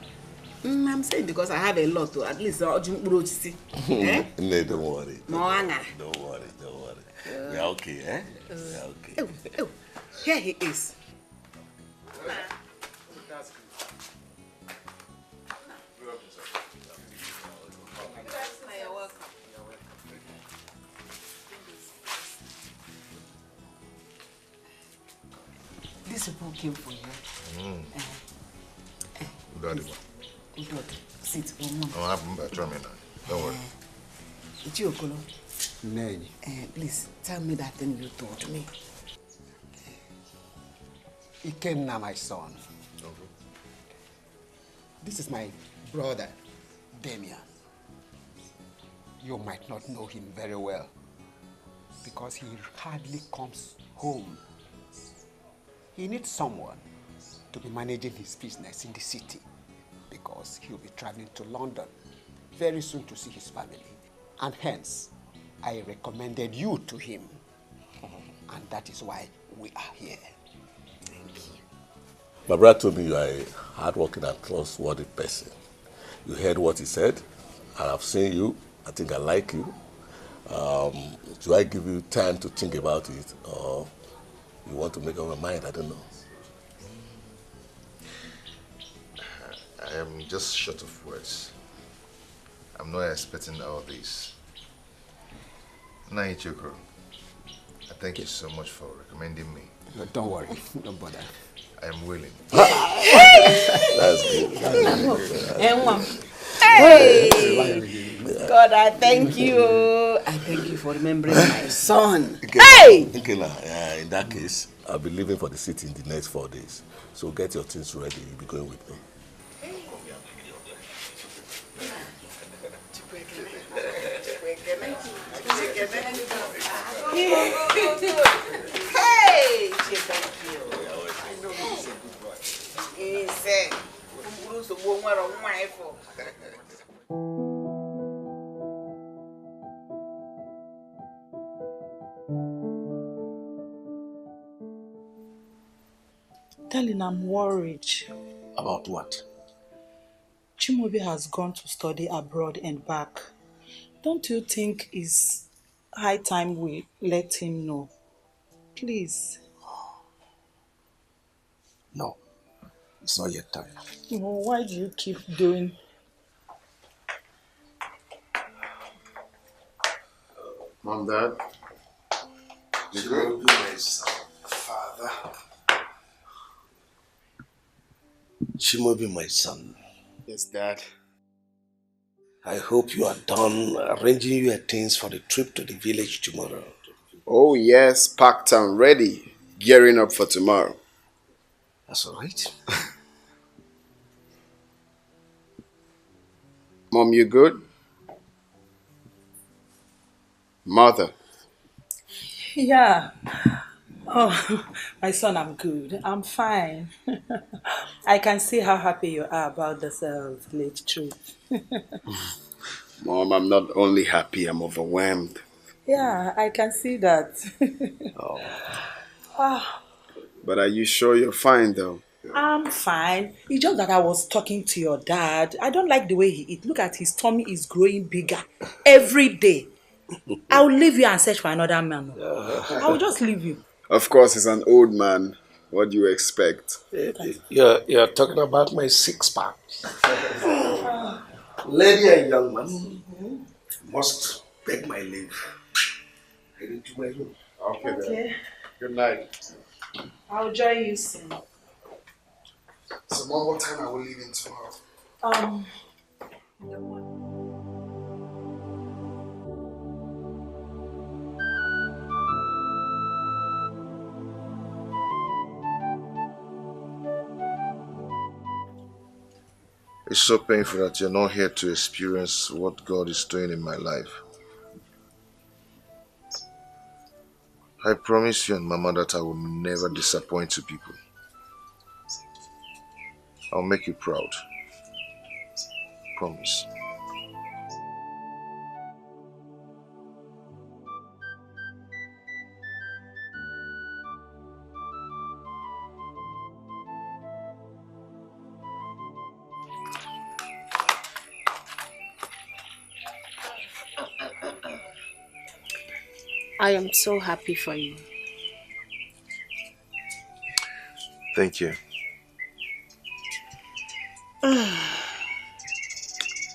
I'm saying because I have a lot to at least No, don't worry. Don't worry. We are okay, eh? We are okay. Oh, here he is. This people came for you. Udod, sit one more. I'm trying now. Don't worry. Etiko. Nay. Please tell me that thing you told me. He came now, my son. This is my brother, Damien. You might not know him very well because he hardly comes home. He needs someone to be managing his business in the city because he'll be traveling to London very soon to see his family. And hence, I recommended you to him. And that is why we are here. Thank you. My brother told me you are a hardworking and trustworthy person. You heard what he said, and I've seen you. I think I like you. Do I give you time to think about it, or you want to make up your mind? I don't know. I am just short of words. I'm not expecting all this. Etiko, I thank you so much for recommending me. No, don't worry, don't bother. I am willing. That's good. Hey! God, I thank you. I thank you for remembering my son. Hey! In that case, I'll be leaving for the city in the next 4 days. So get your things ready. You'll be going with me. Hey! Thank you. I know he's a good boy. He said, Darling, I'm worried. About what? Chimaobi has gone to study abroad and back. Don't you think it's high time we let him know? Please. No, it's not yet time. No, why do you keep doing? Mom, Dad. You will be my son, Father. Chimaobi, my son. Yes, Dad. I hope you are done arranging your things for the trip to the village tomorrow. Oh, yes, packed and ready. Gearing up for tomorrow. That's all right. Mom, you good? Mother. Yeah. Oh, my son, I'm good. I'm fine. I can see how happy you are about this village trip. Mom, I'm not only happy, I'm overwhelmed. Yeah, I can see that. Oh. Ah, But are you sure you're fine, though? I'm fine. It's just that I was talking to your dad. I don't like the way he eats. Look at his tummy is growing bigger every day. I'll leave you and search for another man. I'll just leave you. Of course, he's an old man. What do you expect? You're talking about my six-pack. Lady and young man must beg my leave. I need to my room. Okay, Okay. then. Good night. I'll join you soon. So, Mom, what time are we leaving tomorrow? It's so painful that you're not here to experience what God is doing in my life. I promise you and Mama that I will never disappoint you people. I'll make you proud. Promise. I am so happy for you. Thank you.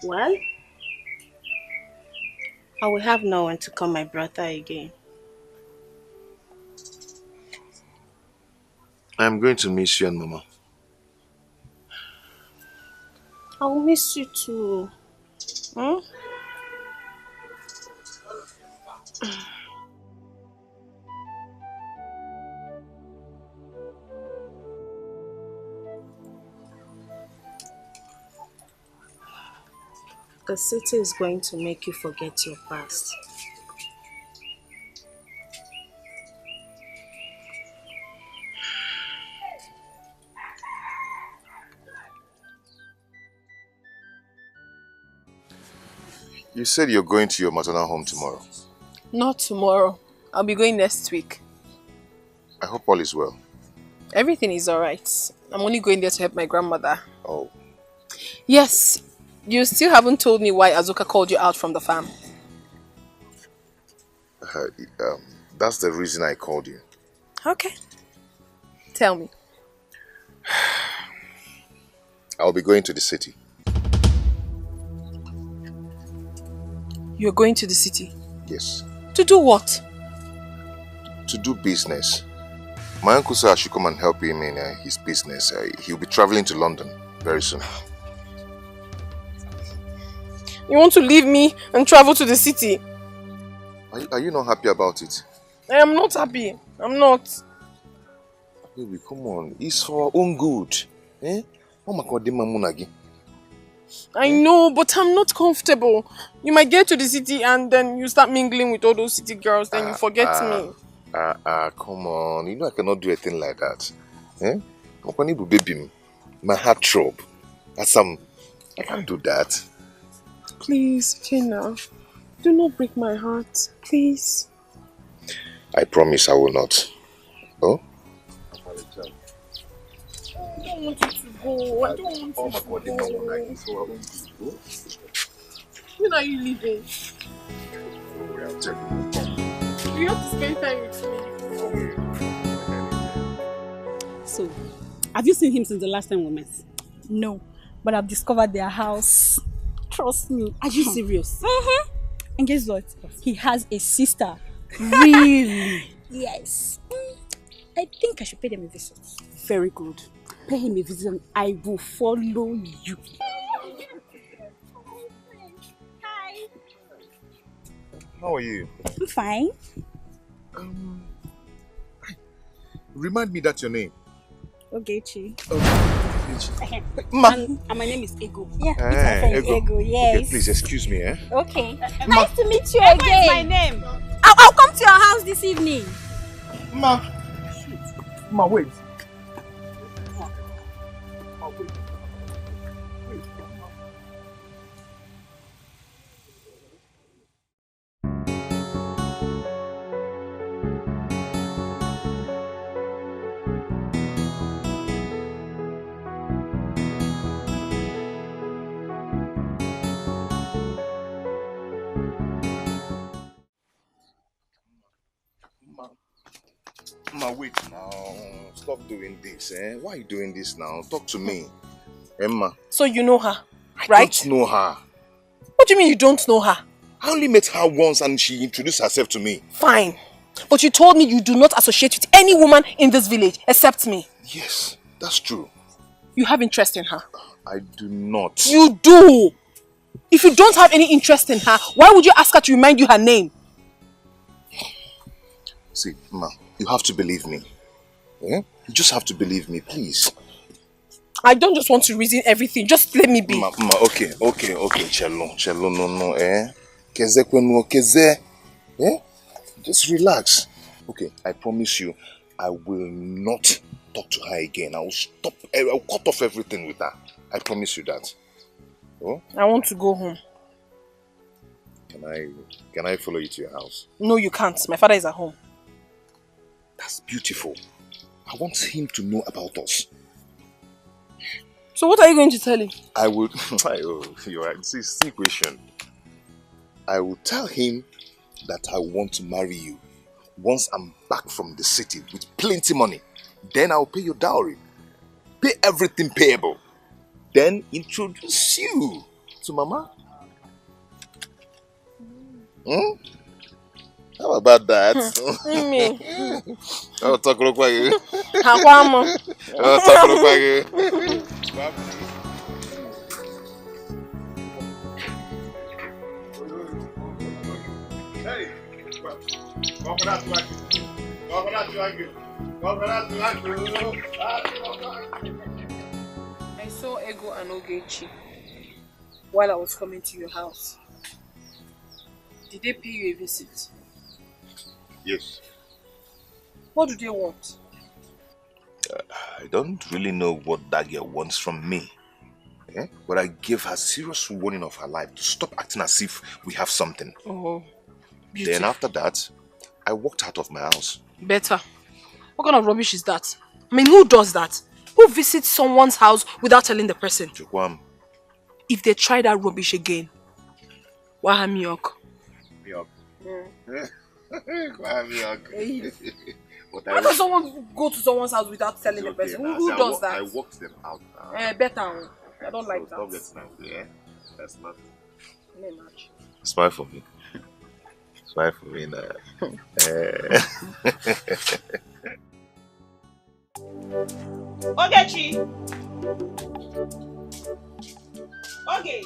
Well, I will have no one to call my brother again. I'm going to miss you and Mama. I will miss you too. Hmm? The city is going to make you forget your past. You said you're going to your maternal home tomorrow. Not tomorrow. I'll be going next week. I hope all is well. Everything is alright. I'm only going there to help my grandmother. Oh. Yes. You still haven't told me why Azuka called you out from the farm. That's the reason I called you. Okay. Tell me. I'll be going to the city. You're going to the city? Yes. To do what? To do business. My uncle said I should come and help him in his business. He'll be traveling to London very soon. You want to leave me and travel to the city? Are you not happy about it? I am not happy. I'm not. Baby, come on. It's for our own good. Eh? I know, but I'm not comfortable. You might get to the city and then you start mingling with all those city girls, then you forget me. Come on. You know I cannot do a thing like that. Eh? Baby, my heart throb. I can't do that. Please, Jenna. Do not break my heart. Please. I promise I will not. Oh? I don't want you to go. I don't want you to go. When are you leaving? You have to spend time with me. So, have you seen him since the last time we met? No, but I've discovered their house. Trust me. Are you serious? Mm-hmm. And guess what? He has a sister. Really? Yes. I think I should pay them a visit. Very good. Pay him a visit and I will follow you. Hi. How are you? I'm fine. Remind me that's your name. Ogechi. And my name is Ego. Yeah, it's my friend Ego. Yes. Okay, please excuse me, eh? Okay. Nice to meet you again. Ego is my name. I'll come to your house this evening. Ma, wait. Ma, wait now. Stop doing this, eh? Why are you doing this now? Talk to me. Emma. So you know her, right? I don't know her. What do you mean you don't know her? I only met her once and she introduced herself to me. Fine. But you told me you do not associate with any woman in this village except me. Yes, that's true. You have interest in her? I do not. You do! If you don't have any interest in her, why would you ask her to remind you her name? See, Ma, you have to believe me. Eh? You just have to believe me, please. I don't just want to reason everything. Just let me be. Ma, okay. Cello, no, eh? Keze kwenu, keze. Eh? Just relax. Okay, I promise you, I will not talk to her again. I will cut off everything with her. I promise you that. Oh? I want to go home. Can I follow you to your house? No, you can't. My father is at home. That's beautiful. I want him to know about us. So what are you going to tell him? I will... You're right. See question. I will tell him that I want to marry you once I'm back from the city with plenty money. Then I'll pay your dowry. Pay everything payable. Then introduce you to Mama. Hmm? How about that? Me. I'll talk like you. I'll talk like you. Hey, I saw Ego and Ogechi while I was coming to your house. Did they pay you a visit? Yes. What do they want? I don't really know what that girl wants from me. Eh? But I gave her serious warning of her life to stop acting as if we have something. Oh. Beautiful. Then after that, I walked out of my house. Better. What kind of rubbish is that? I mean, who does that? Who visits someone's house without telling the person? Chukwam. If they try that rubbish again, Wahamiyok. Miyok. How does someone go to someone's house without telling the person? Who does that? I walked them out. Better. I don't like that. Stop getting angry, yeah? That's not. Much. Smile for me. Smile for me now. Ogechi! Okay.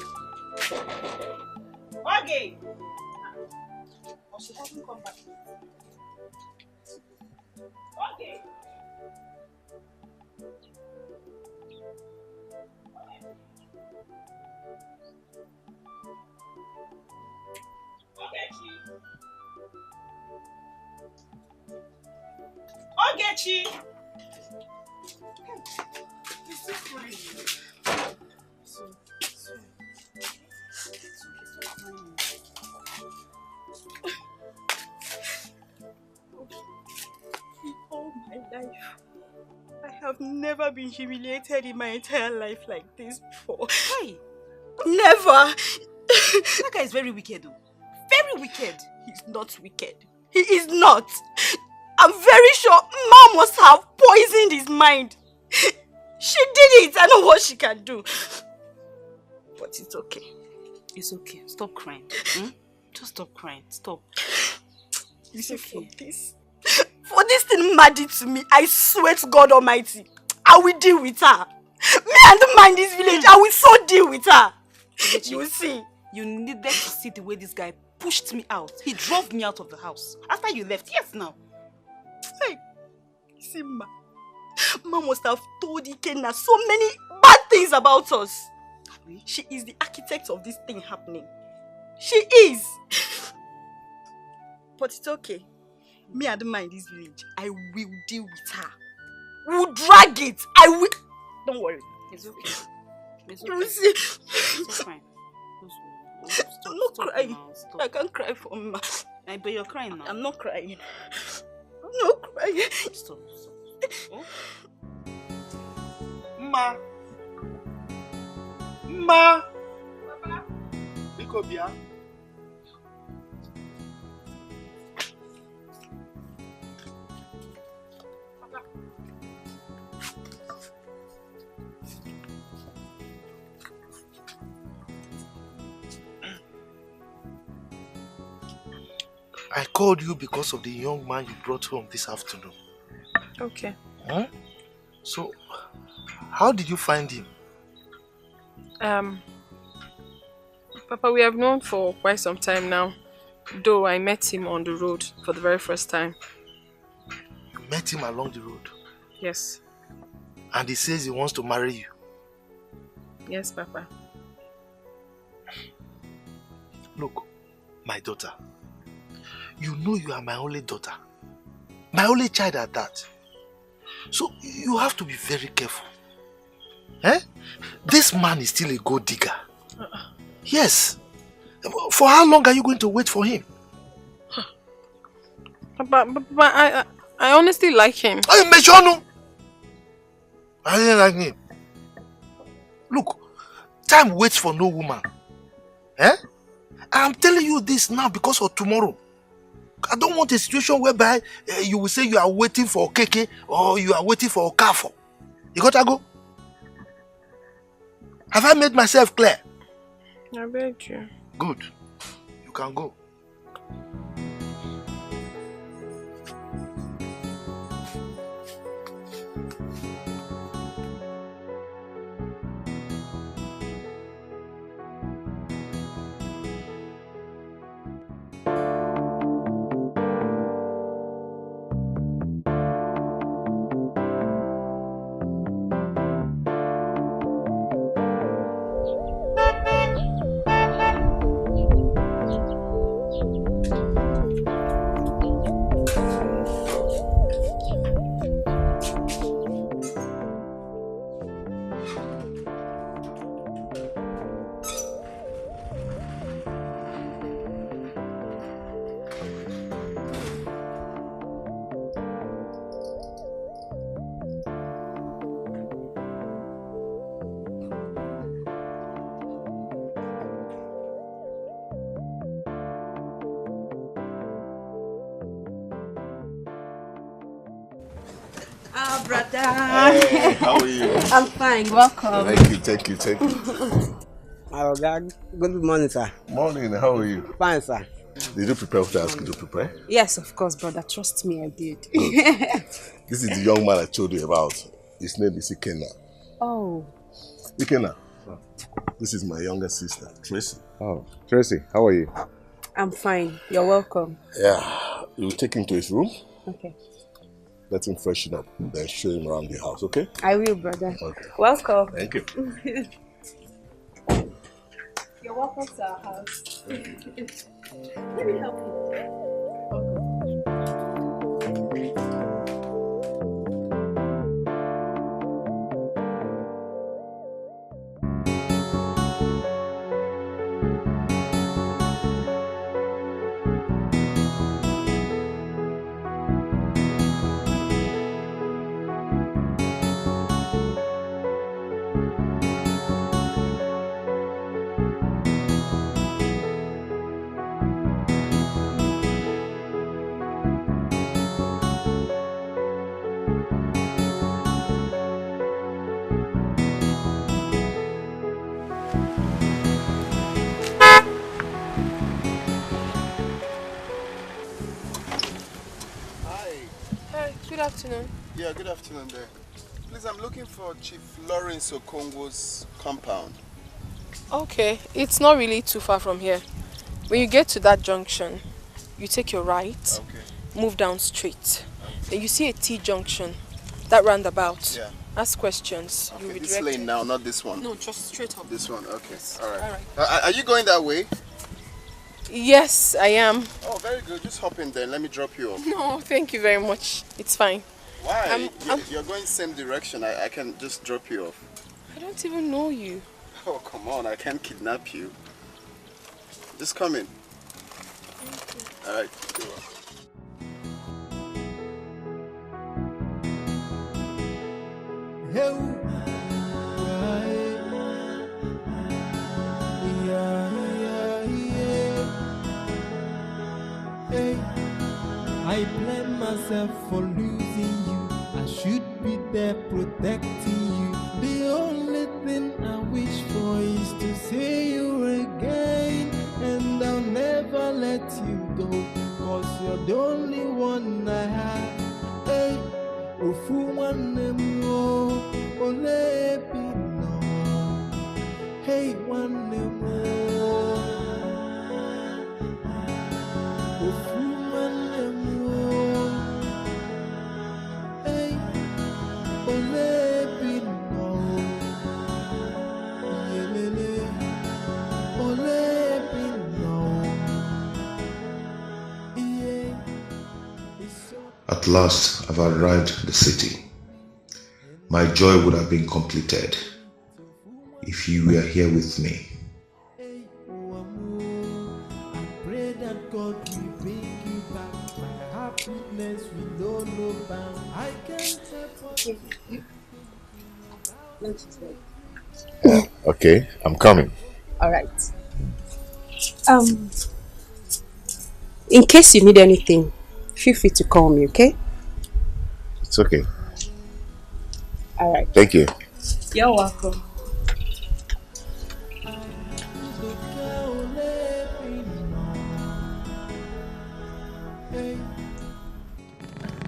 Oh, she hasn't come back. Okay. Ogechi! All my life, I have never been humiliated in my entire life like this before. Why? Never! That guy is very wicked though. Very wicked. He's not wicked. He is not. I'm very sure Mom must have poisoned his mind. She did it. I know what she can do. But it's okay. It's okay. Stop crying. Just stop crying. Stop. It's okay. For this thing Ma did to me, I swear to God Almighty, I will deal with her. Me and the man in this village, I will so deal with her. You will see. You needed to see the way this guy pushed me out. He drove me out of the house. After you left, yes now. Hey, see Ma must have told Ikenna so many bad things about us. She is the architect of this thing happening. She is. But it's okay. Me and the man in this village, I will deal with her. We'll drag it. I will. Don't worry. It's okay. It's okay. You will see. Stop crying. I'm not crying. I can't cry for Ma. But you're crying now. I'm not crying. I'm not crying. Stop. Oh? Ma. Bikobia. I called you because of the young man you brought home this afternoon. Okay. Huh? So, how did you find him? Papa, we have known for quite some time now. Though I met him on the road for the very first time. You met him along the road? Yes. And he says he wants to marry you? Yes, Papa. Look, my daughter. You know you are my only daughter. My only child at that. So you have to be very careful. Eh? This man is still a gold digger. Yes. For how long are you going to wait for him? But I honestly like him. Hey, Mejonu! I didn't like him. Look, time waits for no woman. Eh? I'm telling you this now because of tomorrow. I don't want a situation whereby you will say you are waiting for a keke or you are waiting for a kafo. You got to go? Have I made myself clear? I beg you. Good. You can go. brother. Hey, how are you? I'm fine. Welcome. Thank you. Oh, God. Good morning, sir. Morning, how are you? Fine, sir. Did you prepare what I asked you to prepare? Yes, of course, brother. Trust me, I did. This is the young man I told you about. His name is Ikenna. Oh. Ikenna, this is my younger sister, Tracy. Oh, Tracy, how are you? I'm fine. You're welcome. Yeah, you take him to his room. Okay. Let him freshen up, then show him around the house, okay? I will, brother. Okay. Welcome. Thank you. You're welcome to our house. Let me help you. Good afternoon. Yeah, good afternoon there. Please, I'm looking for Chief Lawrence Okongwo's compound. Okay, it's not really too far from here. When you get to that junction, you take your right, move down straight. Then you see a T-junction, that roundabout. Yeah. Ask questions. Okay, You'll be this directed. lane now, not this one. No, just straight up. This one, okay. Yes. All right. All right. Are you going that way? Yes, I am. Oh, very good. Just hop in there. Let me drop you off. No, thank you very much. It's fine. Why? You're going same direction. I can just drop you off. I don't even know you. Oh, come on. I can't kidnap you. Just come in. All right. I blame myself for losing you. I should be there protecting you. The only thing I wish for is to see you again. And I'll never let you go, 'cause you're the only one I have. Hey, ofu one more, ole pino. Hey, one more. Ofu one more. Hey, ole pino. Yelele, ole pino. Yeah. At last, I've arrived the city. My joy would have been completed if you were here with me. Pray that God will bring you back. My happiness will know no bound. I can't help but Okay, I'm coming. All right. In case you need anything, feel free to call me, okay? It's okay. All right. Thank you. You're welcome.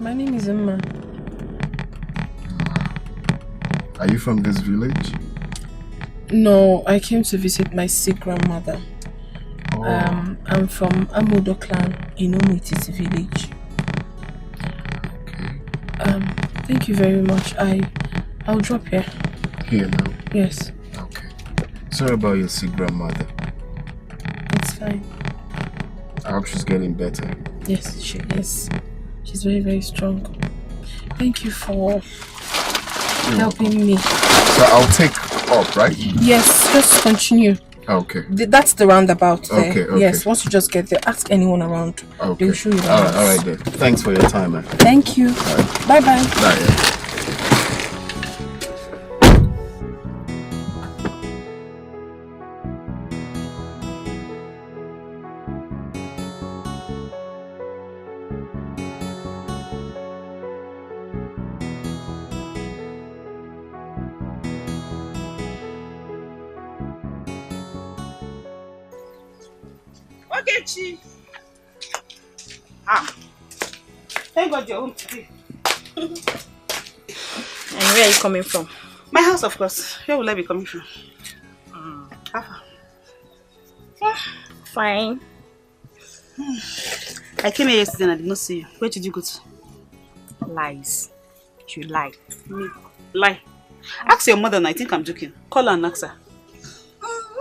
My name is Emma. Are you from this village? No, I came to visit my sick grandmother. Oh. I'm from Amodo clan in Umwititi village. Thank you very much. I'll drop here. Here now? Yes. Okay. Sorry about your sick grandmother. It's fine. I hope she's getting better. Yes, she is. She's very, very strong. Thank you for helping me. So I'll take up, right? Yes, just continue. Okay. That's the roundabout there. Okay. Yes, once you just get there, ask anyone around. Okay. They'll show you the All house. right then. Thanks for your time, man. Thank you. Bye-bye. Bye. Okay, Chi. Ah. Thank God you're home today. And where are you coming from? My house, of course. Where will I be coming from? Fine. I came here yesterday and I did not see you. Where did you go to? Lies. You lie. Me? Lie. Ask your mother and I think I'm joking. Call her and ask her.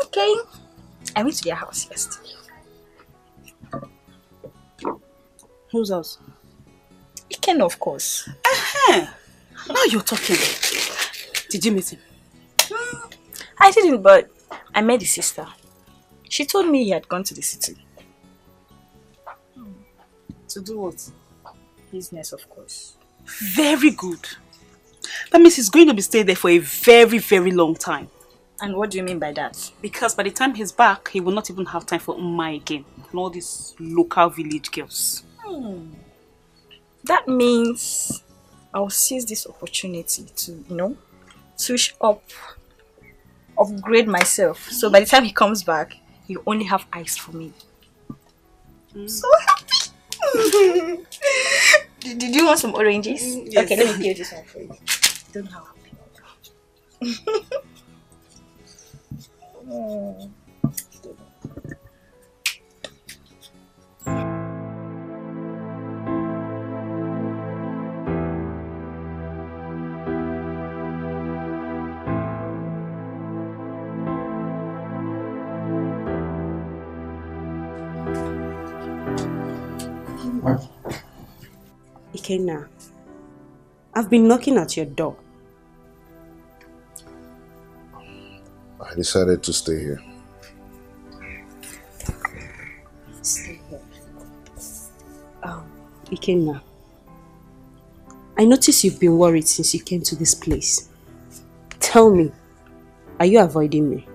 Okay. I went to their house yesterday. Whose house? Iken, of course. Now you're talking. Did you meet him? I didn't, but I met his sister. She told me he had gone to the city. To do what? Business, of course. Very good. That means he's going to be staying there for a very, very long time. And what do you mean by that? Because by the time he's back, he will not even have time for Umma again. And all these local village girls. That means I'll seize this opportunity to, switch up, upgrade myself. So by the time he comes back, he'll only have eyes for me. So happy! Did you want some oranges? Yes. Okay, let me give this one for you. Don't know how happy. Ikenna, I've been knocking at your door. I decided to stay here. Stay here. Ikenna, I noticed you've been worried since you came to this place. Tell me, are you avoiding me?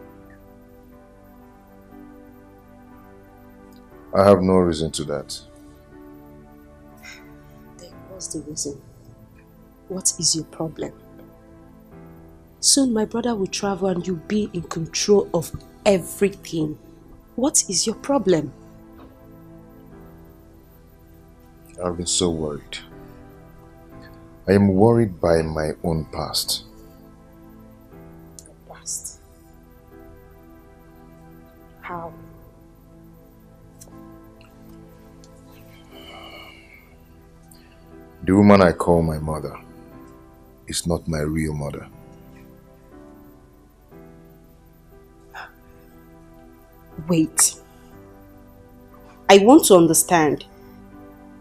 I have no reason to that. What's the reason? What is your problem? Soon my brother will travel and you'll be in control of everything. What is your problem? I've been so worried. I am worried by my own past. Your past? How? The woman I call my mother is not my real mother. Wait. I want to understand.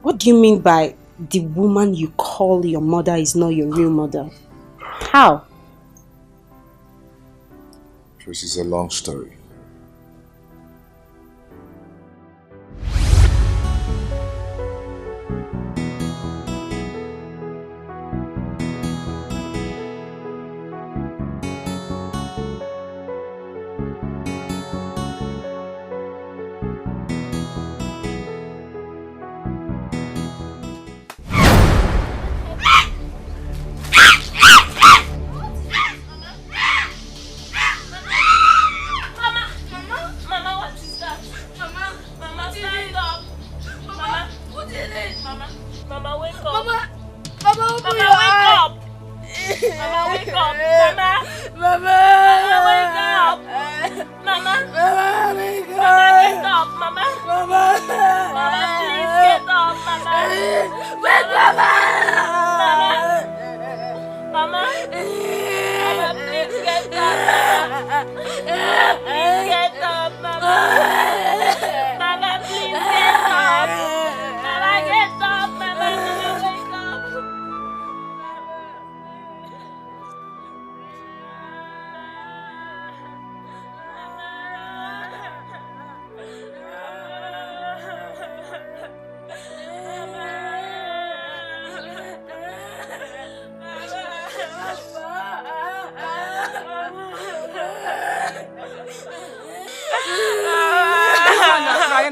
What do you mean by the woman you call your mother is not your real mother? How? This is a long story.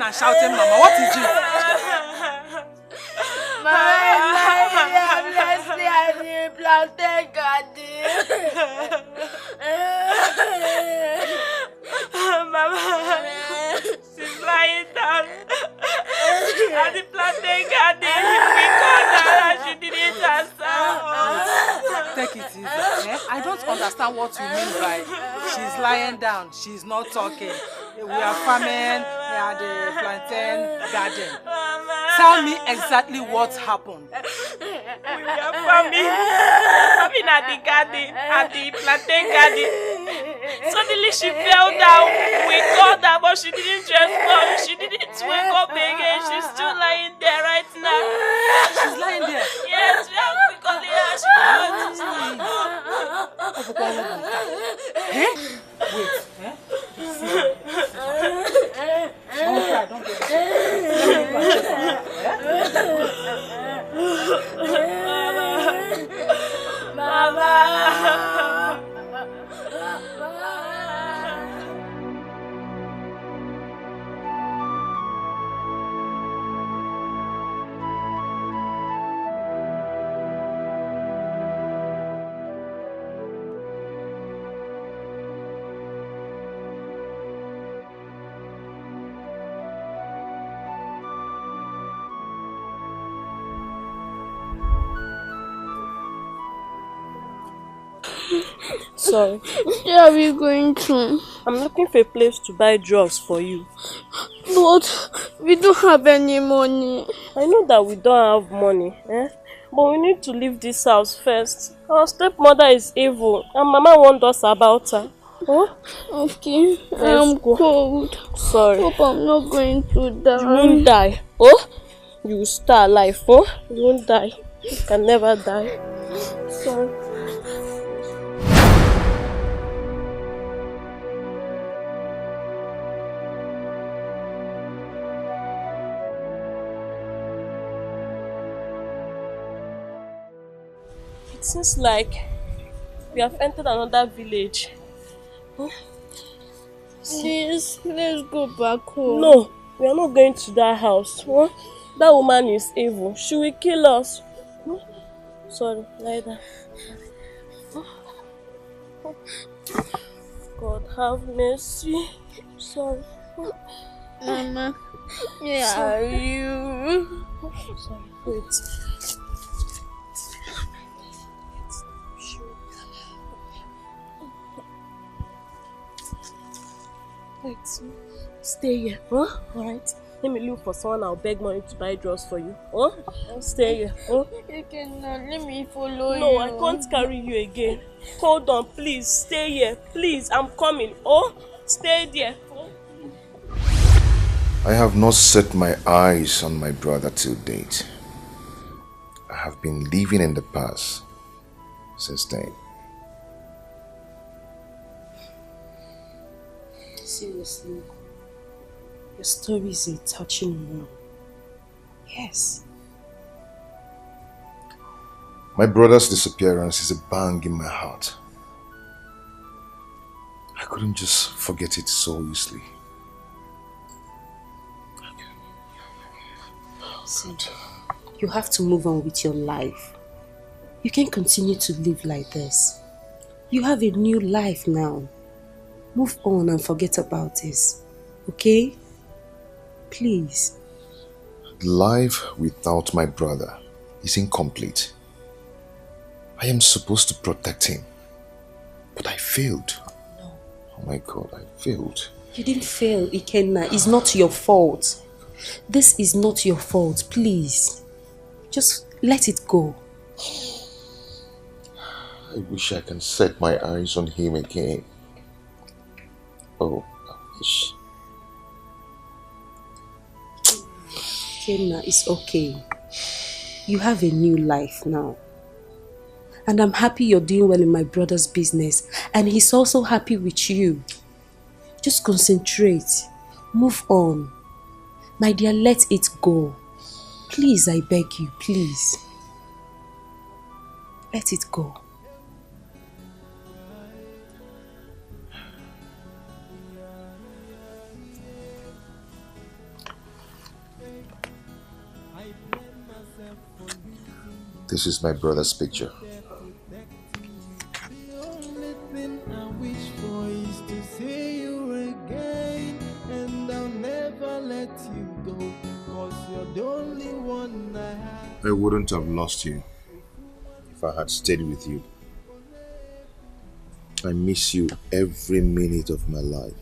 And shouting, Mama, what is it? Mama, she's lying down At the plantain garden, we called her and she didn't answer us. Take it easy. Eh? I don't understand what you mean by she's lying down, she's not talking. We are farming at the plantain garden. Tell me exactly what happened. We were farming at the garden, at the plantain garden. Suddenly she fell down. We called her, but she didn't respond. She didn't wake up again. She's still lying there right now. She's lying there? Yes, we have to call her. She can't Eh? Wait. Eh? Don't cry, don't get Mama. Sorry. Where are we going to? I'm looking for a place to buy drugs for you. But we don't have any money. I know that we don't have money, but we need to leave this house first. Our stepmother is evil and Mama warned us about her. Oh? Okay, I'm cold. Sorry. Hope I'm not going to die. You won't die. Oh? You will stay alive. Oh? You won't die. You can never die. Sorry. It seems like we have entered another village. Please, let's go back home. No, we are not going to that house. That woman is evil. She will kill us. Sorry, lie down. God have mercy. Sorry. Mama, where are you? Sorry, wait. Wait, stay here, Alright. Let me look for someone. I'll beg money to buy drugs for you. Stay here. You cannot. Let me follow you. No, I can't carry you again. Hold on, please. Stay here. Please, I'm coming. Stay there. I have not set my eyes on my brother till date. I have been living in the past since then. Seriously, your story is a touching one. Yes. My brother's disappearance is a bang in my heart. I couldn't just forget it so easily. See, you have to move on with your life. You can't continue to live like this. You have a new life now. Move on and forget about this, okay? Please. Life without my brother is incomplete. I am supposed to protect him, but I failed. No. Oh my God, I failed. You didn't fail, Ikenna. It's not your fault. This is not your fault, please. Just let it go. I wish I can set my eyes on him again. Oh, I wish. Ikenna, it's okay. You have a new life now. And I'm happy you're doing well in my brother's business. And he's also happy with you. Just concentrate. Move on. My dear, let it go. Please, I beg you, please. Let it go. This is my brother's picture. The only thing I wish for is to see you again, and I'll never let you go, 'cause you're the I wouldn't have lost you if I had stayed with you. I miss you every minute of my life.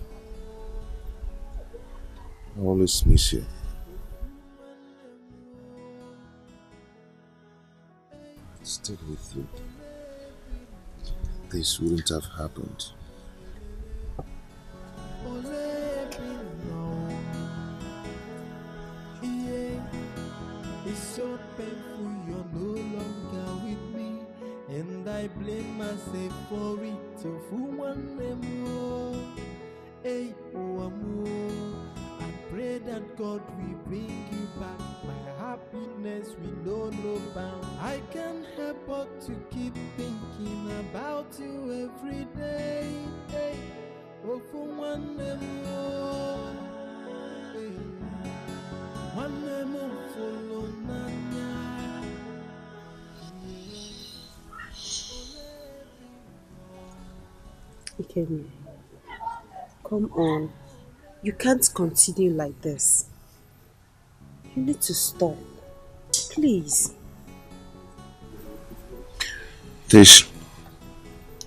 I always miss you. I stayed with you. This wouldn't have happened. It's so painful you're no longer with me, and I blame myself for it. So for one more, hey, I pray that God will bring you back. My happiness will know no bound. I can't help but to keep thinking about you every day. Hey, oh, for one more, hey. One more follow Nanya. Ikemi, come on. You can't continue like this. You need to stop. Please. This,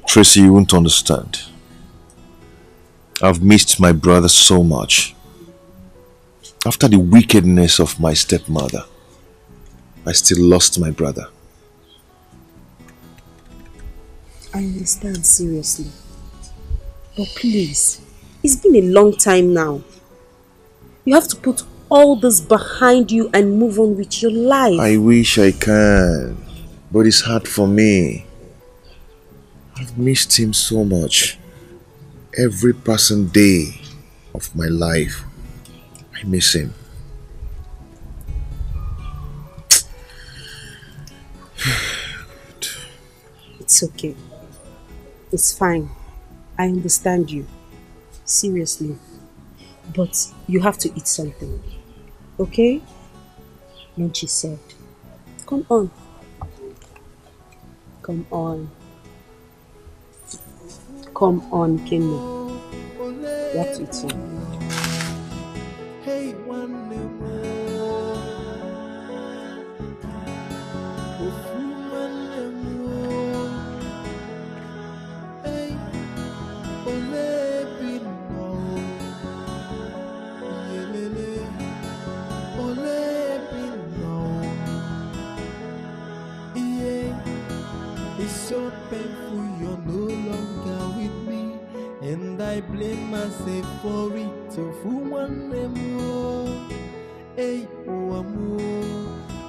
Tracy, you won't understand. I've missed my brother so much. After the wickedness of my stepmother, I still lost my brother. I understand, seriously. But please, it's been a long time now. You have to put all this behind you and move on with your life. I wish I can, but it's hard for me. I've missed him so much. Every passing day of my life, I miss him. It's okay. It's fine. I understand you. Seriously. But you have to eat something. Okay? Lunch is served. Come on. Come on. Come on, Kenny. You have to eat something. Hey, one more. Hey, it's so painful you're no longer with me, and I blame myself for it. So for one more, hey, oh,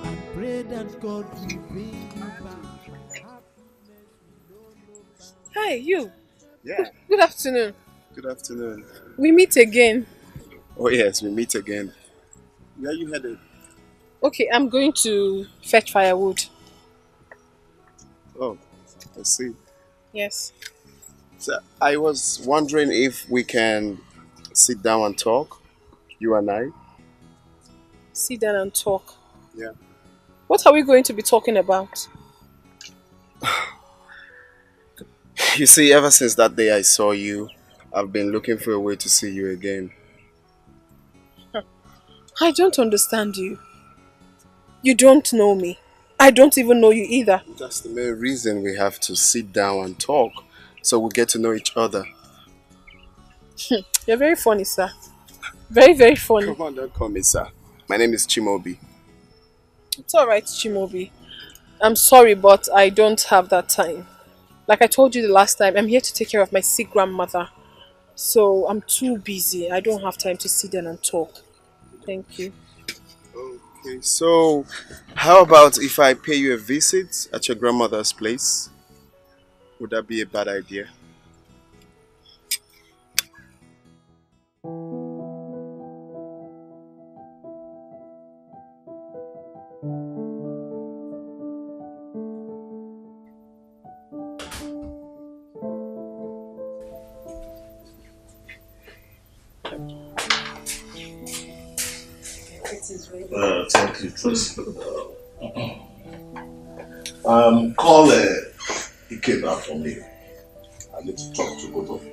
I pray that God will bring you back. Hi, you. Yeah. Good afternoon. Good afternoon. We meet again. Oh yes, we meet again. Where are you headed? Okay, I'm going to fetch firewood. Oh, I see. Yes. So I was wondering if we can sit down and talk, you and I. Sit down and talk. Yeah. What are we going to be talking about? You see, ever since that day I saw you, I've been looking for a way to see you again. I don't understand you. You don't know me. I don't even know you either. That's the main reason we have to sit down and talk, so we get to know each other. You're very funny, sir. Very, very funny. Come on, don't call me sir. My name is Chimobi. It's alright, Chimobi. I'm sorry, but I don't have that time. Like I told you the last time, I'm here to take care of my sick grandmother. So I'm too busy. I don't have time to sit down and talk. Thank you. Okay, so how about if I pay you a visit at your grandmother's place? Would that be a bad idea? Thank you, Tracy. Call Ikeda for me. I need to talk to both of you.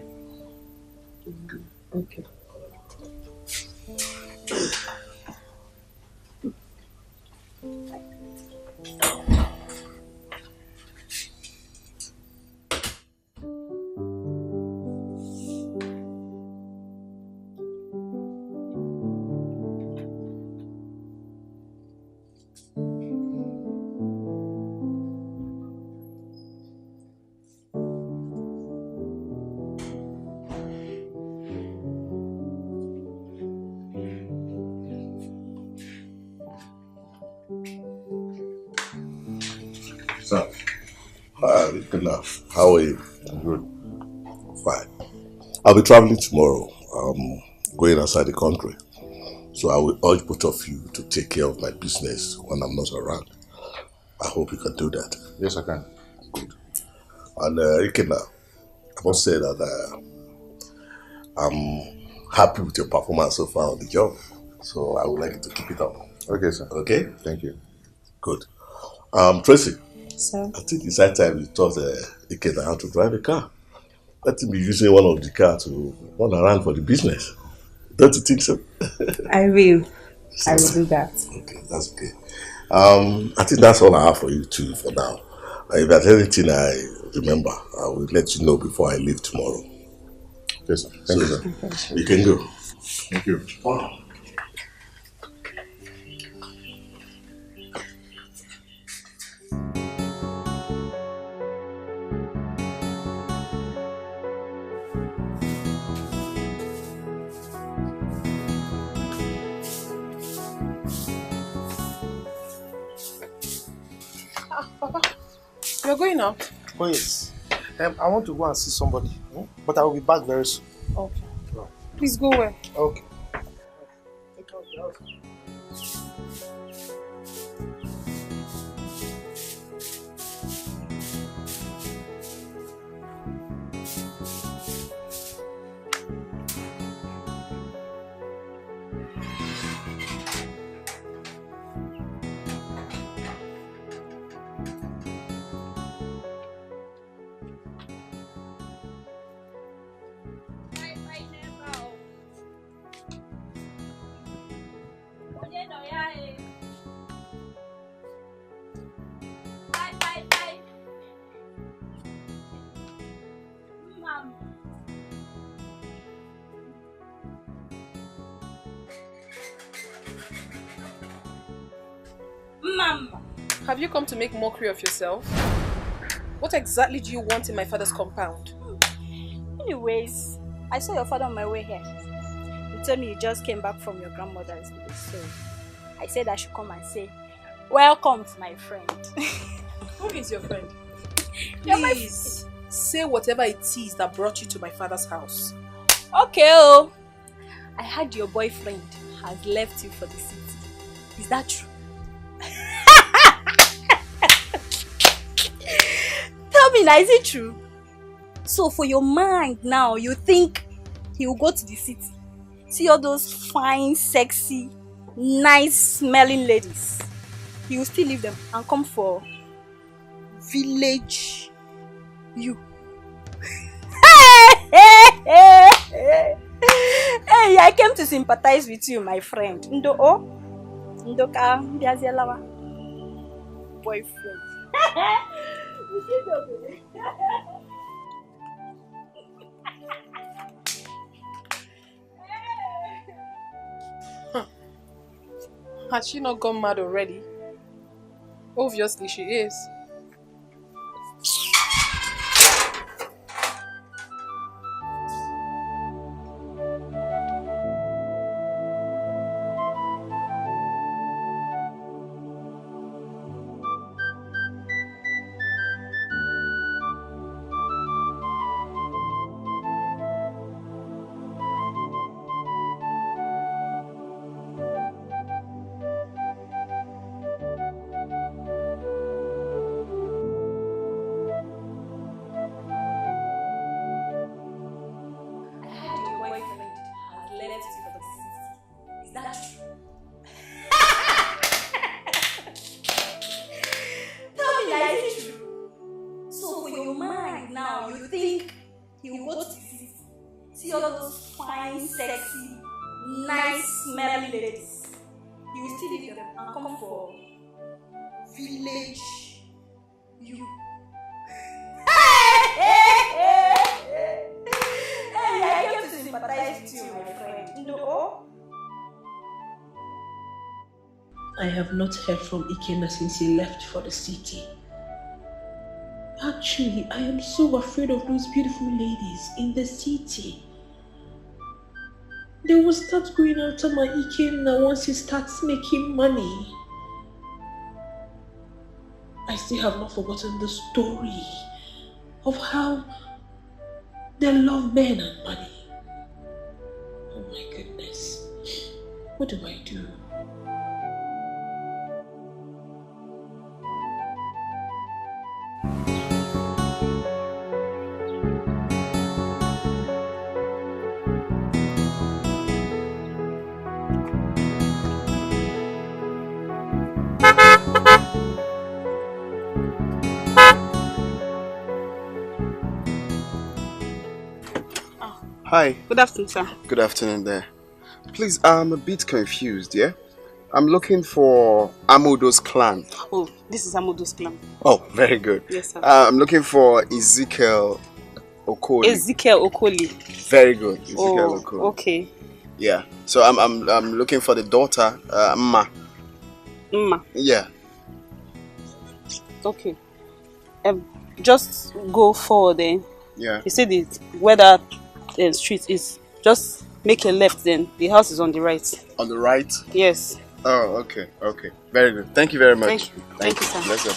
Okay. Sir. Hi, good enough. How are you? I'm good. Fine. I'll be traveling tomorrow. I'm going outside the country. So I will urge both of you to take care of my business when I'm not around. I hope you can do that. Yes, I can. Good. And Ikena, I must say that I'm happy with your performance so far on the job. So I would like you to keep it up. Okay, sir. Okay? Thank you. Good. Tracy. Sir? I think it's high time you taught Ikena how to drive a car. Let him be using one of the cars to run around for the business. Don't you think so? I will. I will do that. Okay, that's okay. I think that's all I have for you too for now. If there's anything I remember, I will let you know before I leave tomorrow. Yes, sir. Thank you, sir. You can go. Thank you. Wow. Papa, you're going out? Oh yes. I want to go and see somebody, but I will be back very soon. Okay. Please go where? Okay. Mama! Have you come to make mockery of yourself? What exactly do you want in my father's compound? Anyways, I saw your father on my way here. You told me you just came back from your grandmother's village, so I said I should come and say, welcome to my friend. Who is your friend? Please, say whatever it is that brought you to my father's house. Okay, oh. I heard your boyfriend has left you for the city. Is that true? Tell me now, is it true? So for your mind now, you think he will go to the city, see all those fine, sexy, nice smelling ladies. He will still leave them and come for village you. Hey, I came to sympathize with you, my friend. Ndoka Biazelawa. Boyfriend. Has she not gone mad already? Obviously she is. I have not heard from Ikenna since he left for the city. Actually, I am so afraid of those beautiful ladies in the city. They will start going after my Ikenna once he starts making money. I still have not forgotten the story of how they love men and money. Oh my goodness. What do I do? Hi. Good afternoon, sir. Good afternoon there. Please, I'm a bit confused, yeah? I'm looking for Amodo's clan. Oh, this is Amodo's clan. Oh, very good. Yes, sir. I'm looking for Ezekiel Okoli. Ezekiel Okoli. Very good. Ezekiel Okoli. Okay. Yeah. So I'm looking for the daughter, Mma. Mma. Yeah. Okay. Just go forward then. Yeah. You see where that street is. Just make a left then. The house is on the right. On the right? Yes. Oh, okay. Okay. Very good. Thank you very much. Thank you. Thank you, sir. Let's go.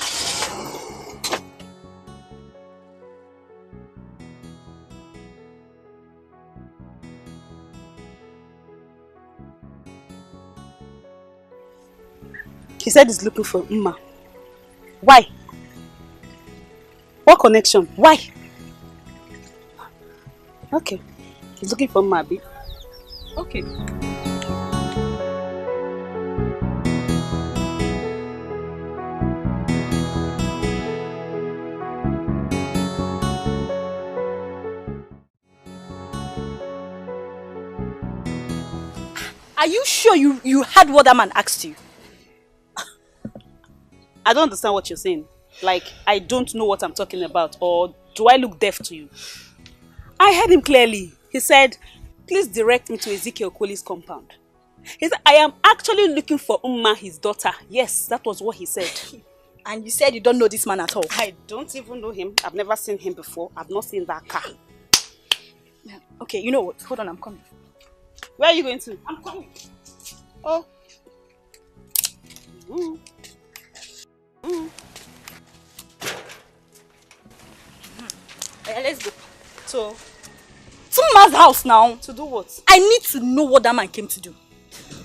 He said he's looking for Mma. Why? What connection? Why? Okay. He's looking for Mma, Abi. Okay. Are you sure you heard what that man asked you? I don't understand what you're saying. Like, I don't know what I'm talking about, or do I look deaf to you? I heard him clearly. He said, please direct me to Ezekiel Okoli's compound. He said, I am actually looking for Mma, his daughter. Yes, that was what he said. And you said you don't know this man at all? I don't even know him. I've never seen him before. I've not seen that car. Okay, you know what? Hold on, I'm coming. Where are you going to? I'm coming. Oh. Mm. Mm. Yeah, let's go. So, to Mma's house now. To do what? I need to know what that man came to do.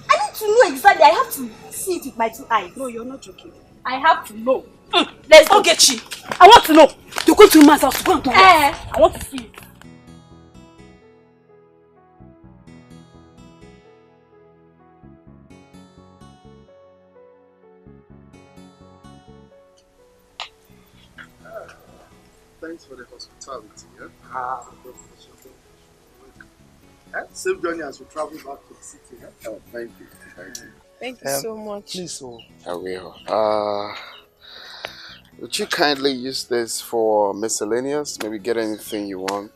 I need to know exactly. I have to see it with my 2 eyes. No, you're not joking. I have to know. Let's go. Ogechi, I want to know. You go to Mma's house to go and do what? I want to see it. Thanks for the hospitality, yeah? Same journey as we travel back to the city, yeah? Oh, thank you. Thank you. Thank you so much. Please, I will. Would you kindly use this for miscellaneous? Maybe get anything you want.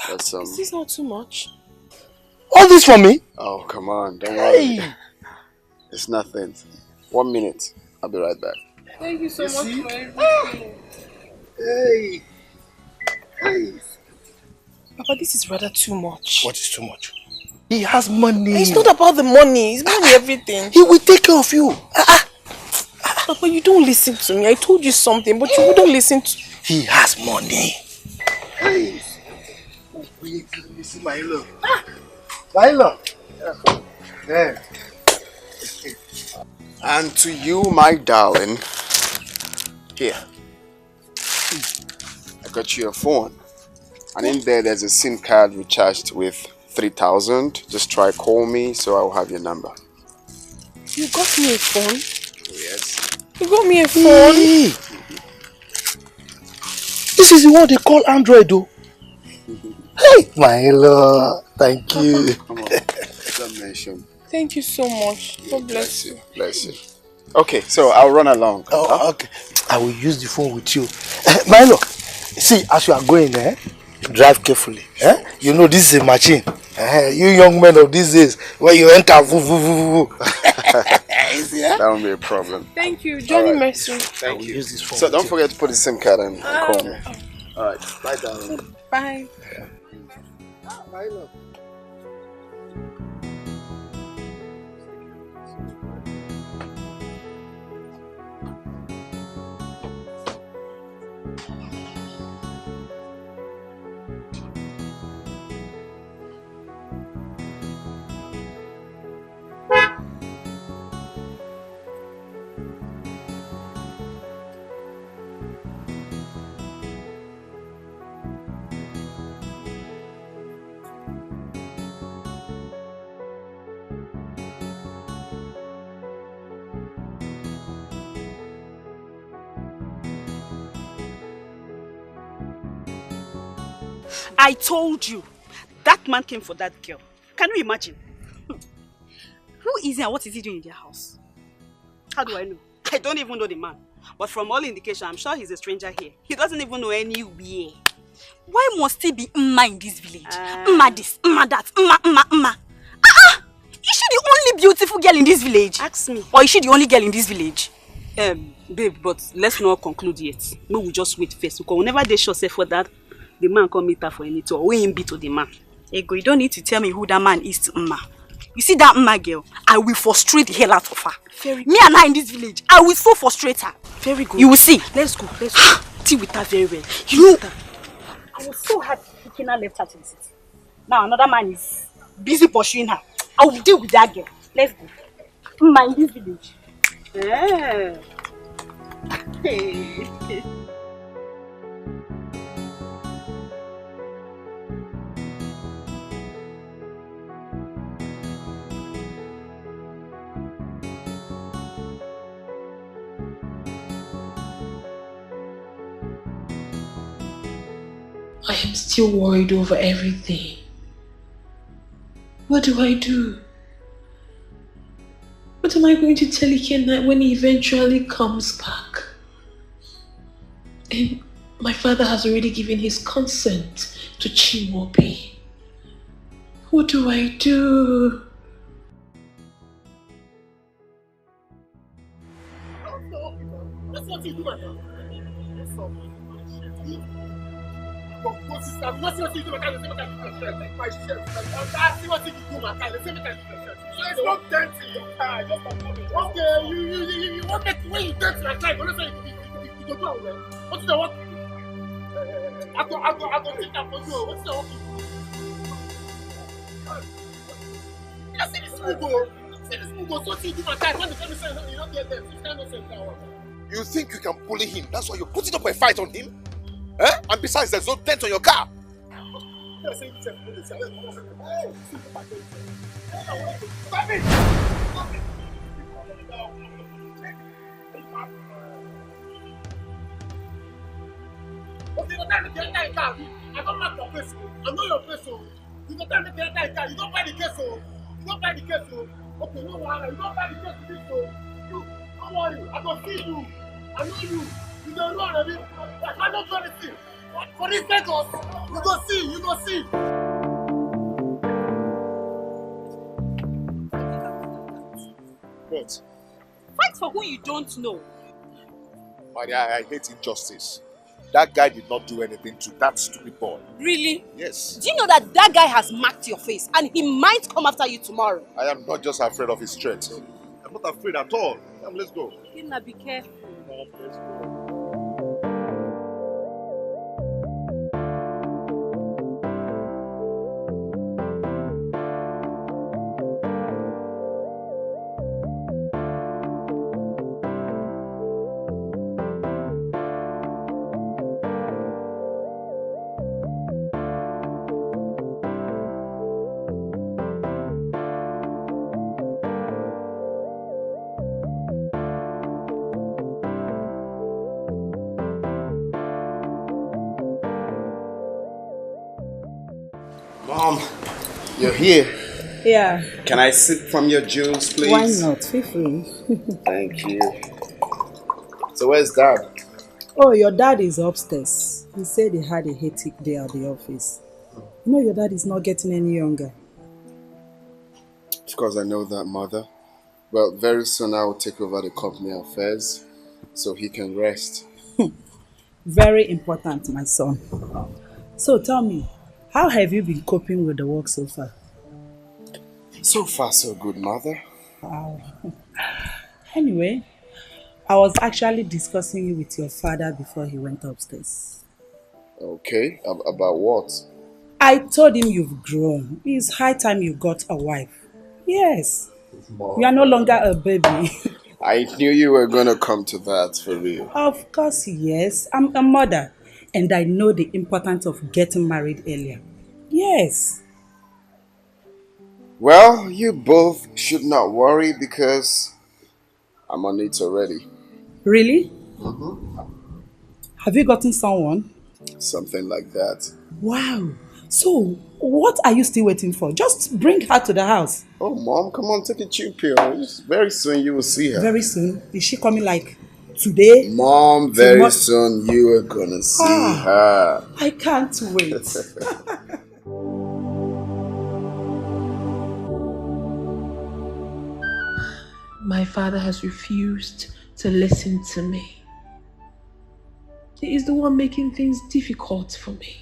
Is this not too much? All this for me? Oh, come on. Don't worry. It's nothing. 1 minute. I'll be right back. Thank you so much for everything. Hey. Papa, this is rather too much. What is too much? He has money. It's not about the money. It's money everything. He will take care of you. Papa, you don't listen to me. I told you something, but you wouldn't listen to... He has money. Hey. You see my love. My love. There. And to you, my darling, here. I got you a phone. And in there's a SIM card recharged with 3,000. Just try call me so I'll have your number. You got me a phone? Yes. You got me a phone? Hey. This is the one they call Android, though. Hey, my love. Thank you. Come on. Don't mention. Thank you so much. God bless you. Bless you. Okay, so I'll run along. Oh, okay. I will use the phone with you. My love, see, as you are going there, drive carefully. You know this is a machine. You young men of these days, when you enter, that won't be a problem. Thank you, Johnny Right. Mercy. Thank you. Use this phone So don't forget to put the SIM card in and call me. Alright, bye darling. Bye. My love. I told you, that man came for that girl. Can you imagine? Who is he and what is he doing in their house? How do I know? I don't even know the man. But from all indication, I'm sure he's a stranger here. He doesn't even know anywhere. Why must he be Mma in this village? Mma this, Mma that, Mma. Is she the only beautiful girl in this village? Ask me. Or is she the only girl in this village? Babe, but let's not conclude yet. We will just wait first. Because whenever they show say for that, the man come meet her for any tour. We ain't be to the man. Ego, you don't need to tell me who that man is to Mma. You see that Mma girl? I will frustrate the hell out of her. Very me and her in this village, I will so frustrate her. Very good. You will see. Let's go. Deal with her very well. You know, I was so happy Kina left her to the city. Now another man is busy pursuing her. I will deal with that girl. Let's go. Mma in this village. Yeah. Hey. I am still worried over everything. What do I do? What am I going to tell Ikenna when he eventually comes back? And my father has already given his consent to Chimaobi. What do I do? That's what you do, man. I'm not what you do, my shirt. I see what you do, my car. So it's not dirty. Okay, you want me when you dirty my car, but you go do well. What's the work? I go think that for you. What's the work? I see this Mugo. So you do my car. When the family says you don't get them, you can't say that. You think you can bully him? That's why you're putting up a fight on him? Eh? And besides, there's no dent on your car. Stop it! Stop it! Okay, you can't get that car. I don't like your face. I know your face. You can't get that car. You don't buy the case. You don't buy the case. Okay, no worry. You don't buy the case. You don't worry. I don't see you. I know you. You don't run, I mean, I cannot do anything. For this Lagos, you go see. What? Fight for who you don't know. Maria, I hate injustice. That guy did not do anything to that stupid boy. Really? Yes. Do you know that guy has marked your face and he might come after you tomorrow? I am not just afraid of his strength. I'm not afraid at all. Come, let's go. Kina, be careful. Let's go. Mom, you're here. Yeah. Can I sip from your juice, please? Why not? Feel free. Thank you. So where's Dad? Oh, your dad is upstairs. He said he had a hectic day at the office. You know your dad is not getting any younger. Of course I know that, Mother. Well, very soon I will take over the company affairs so he can rest. Very important, my son. So tell me, how have you been coping with the work so far? So far, so good, Mother. Wow. Anyway, I was actually discussing it with your father before he went upstairs. Okay, about what? I told him you've grown. It's high time you got a wife. Yes. You are no longer a baby. I knew you were gonna come to that, for real. Of course, yes. I'm a mother, and I know the importance of getting married earlier. Yes. Well, you both should not worry because I'm on it already. Really? Mm-hmm. Have you gotten someone? Something like that. Wow. So, what are you still waiting for? Just bring her to the house. Oh, Mom, come on, take a chill pill. Very soon you will see her. Very soon? Is she coming like today? Mom, very soon you are gonna see her. I can't wait. My father has refused to listen to me. He is the one making things difficult for me.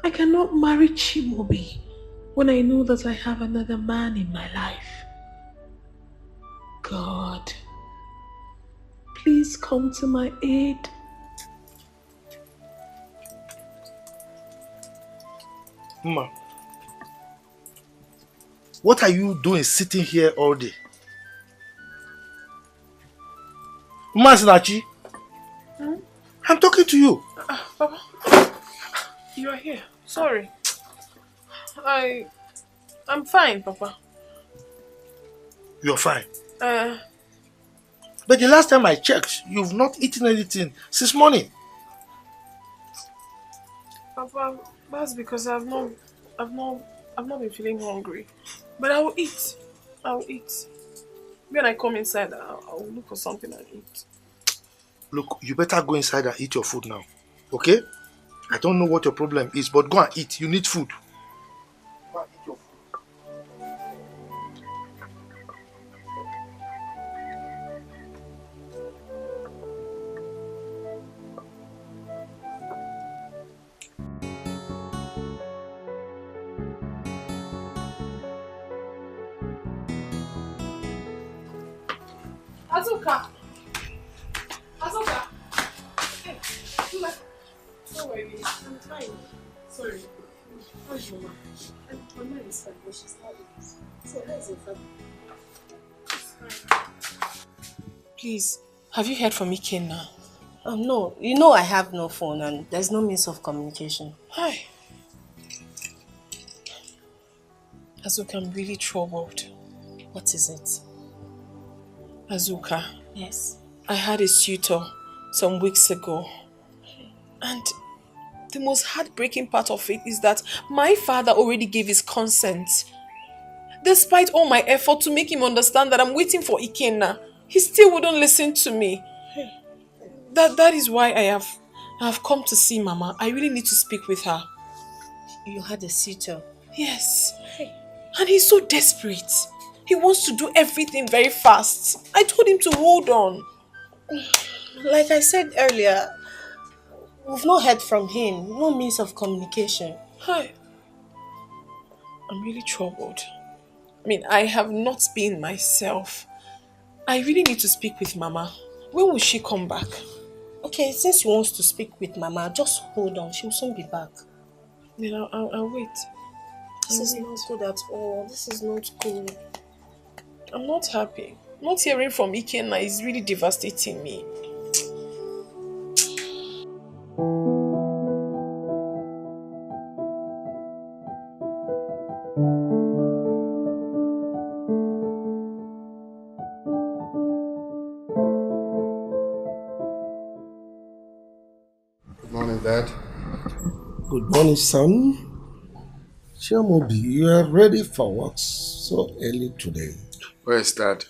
I cannot marry Chimobi when I know that I have another man in my life. God, please come to my aid. Ma, what are you doing sitting here all day? Masinachi, I'm talking to you. Papa, you are here. Sorry. I'm fine, Papa. You're fine. But the last time I checked, you've not eaten anything since morning. Papa, that's because I've not been feeling hungry. But I will eat. When I come inside, I will look for something and eat. Look, you better go inside and eat your food now. Okay? I don't know what your problem is, but go and eat. You need food. Go and eat your food. Azuka! Hey, don't worry, I'm fine. Sorry. How's your mom? My mom is fine, but she's not with us. So, how's your family? Please, have you heard from Ikenna? No. You know I have no phone and there's no means of communication. Hi. Azuka, I'm really troubled. What is it? Azuka. Yes? I had a suitor some weeks ago. And the most heartbreaking part of it is that my father already gave his consent. Despite all my effort to make him understand that I'm waiting for Ikenna, he still wouldn't listen to me. That is why I have come to see Mama. I really need to speak with her. You had a suitor? Yes. And he's so desperate. He wants to do everything very fast. I told him to hold on. Like I said earlier, we've not heard from him. No means of communication. Hi. I'm really troubled. I mean, I have not been myself. I really need to speak with Mama. When will she come back? Okay, since she wants to speak with Mama, just hold on. She'll soon be back. Then I'll wait. This is not good at all. This is not good. I'm not happy. Not hearing from Ikenna is really devastating me. Good morning, Dad. Good morning, son. Chiamobi, you are ready for work so early today. Where's Dad?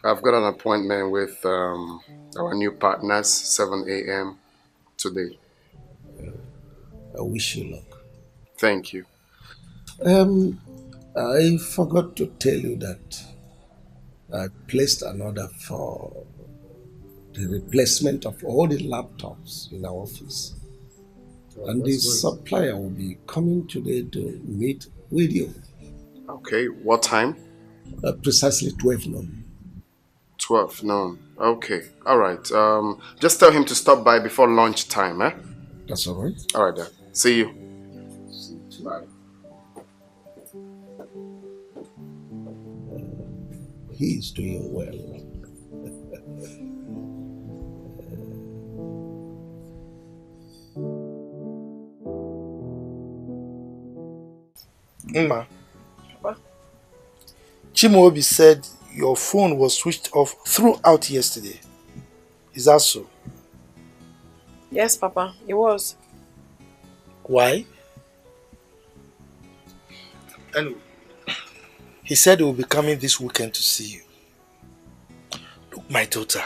I've got an appointment with our new partners, 7 a.m. today. I wish you luck. Thank you. I forgot to tell you that I placed an order for the replacement of all the laptops in our office. And the supplier will be coming today to meet with you. Okay, what time? Precisely 12 noon. 12 noon. Okay, alright. Just tell him to stop by before lunchtime, eh? That's alright. Alright then. See you. Bye. He's doing well. Mma. Papa? Chimaobi said your phone was switched off throughout yesterday. Is that so? Yes, Papa, it was. Why? Anyway, he said he will be coming this weekend to see you. Look, my daughter,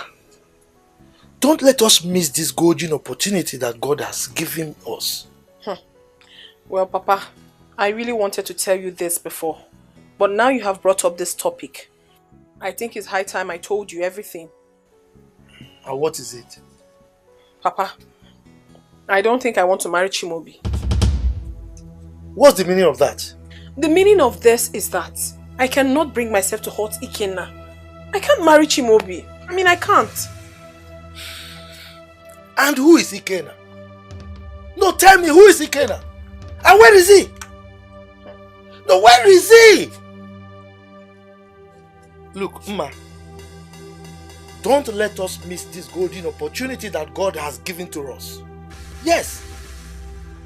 don't let us miss this golden opportunity that God has given us. Well, Papa, I really wanted to tell you this before, but now you have brought up this topic. I think it's high time I told you everything. And what is it? Papa, I don't think I want to marry Chimaobi. What's the meaning of that? The meaning of this is that I cannot bring myself to hurt Ikenna. I can't marry Chimaobi. I mean, I can't. And who is Ikenna? No, tell me, who is Ikenna? And where is he? No, where is he? Look, Mma, don't let us miss this golden opportunity that God has given to us. Yes.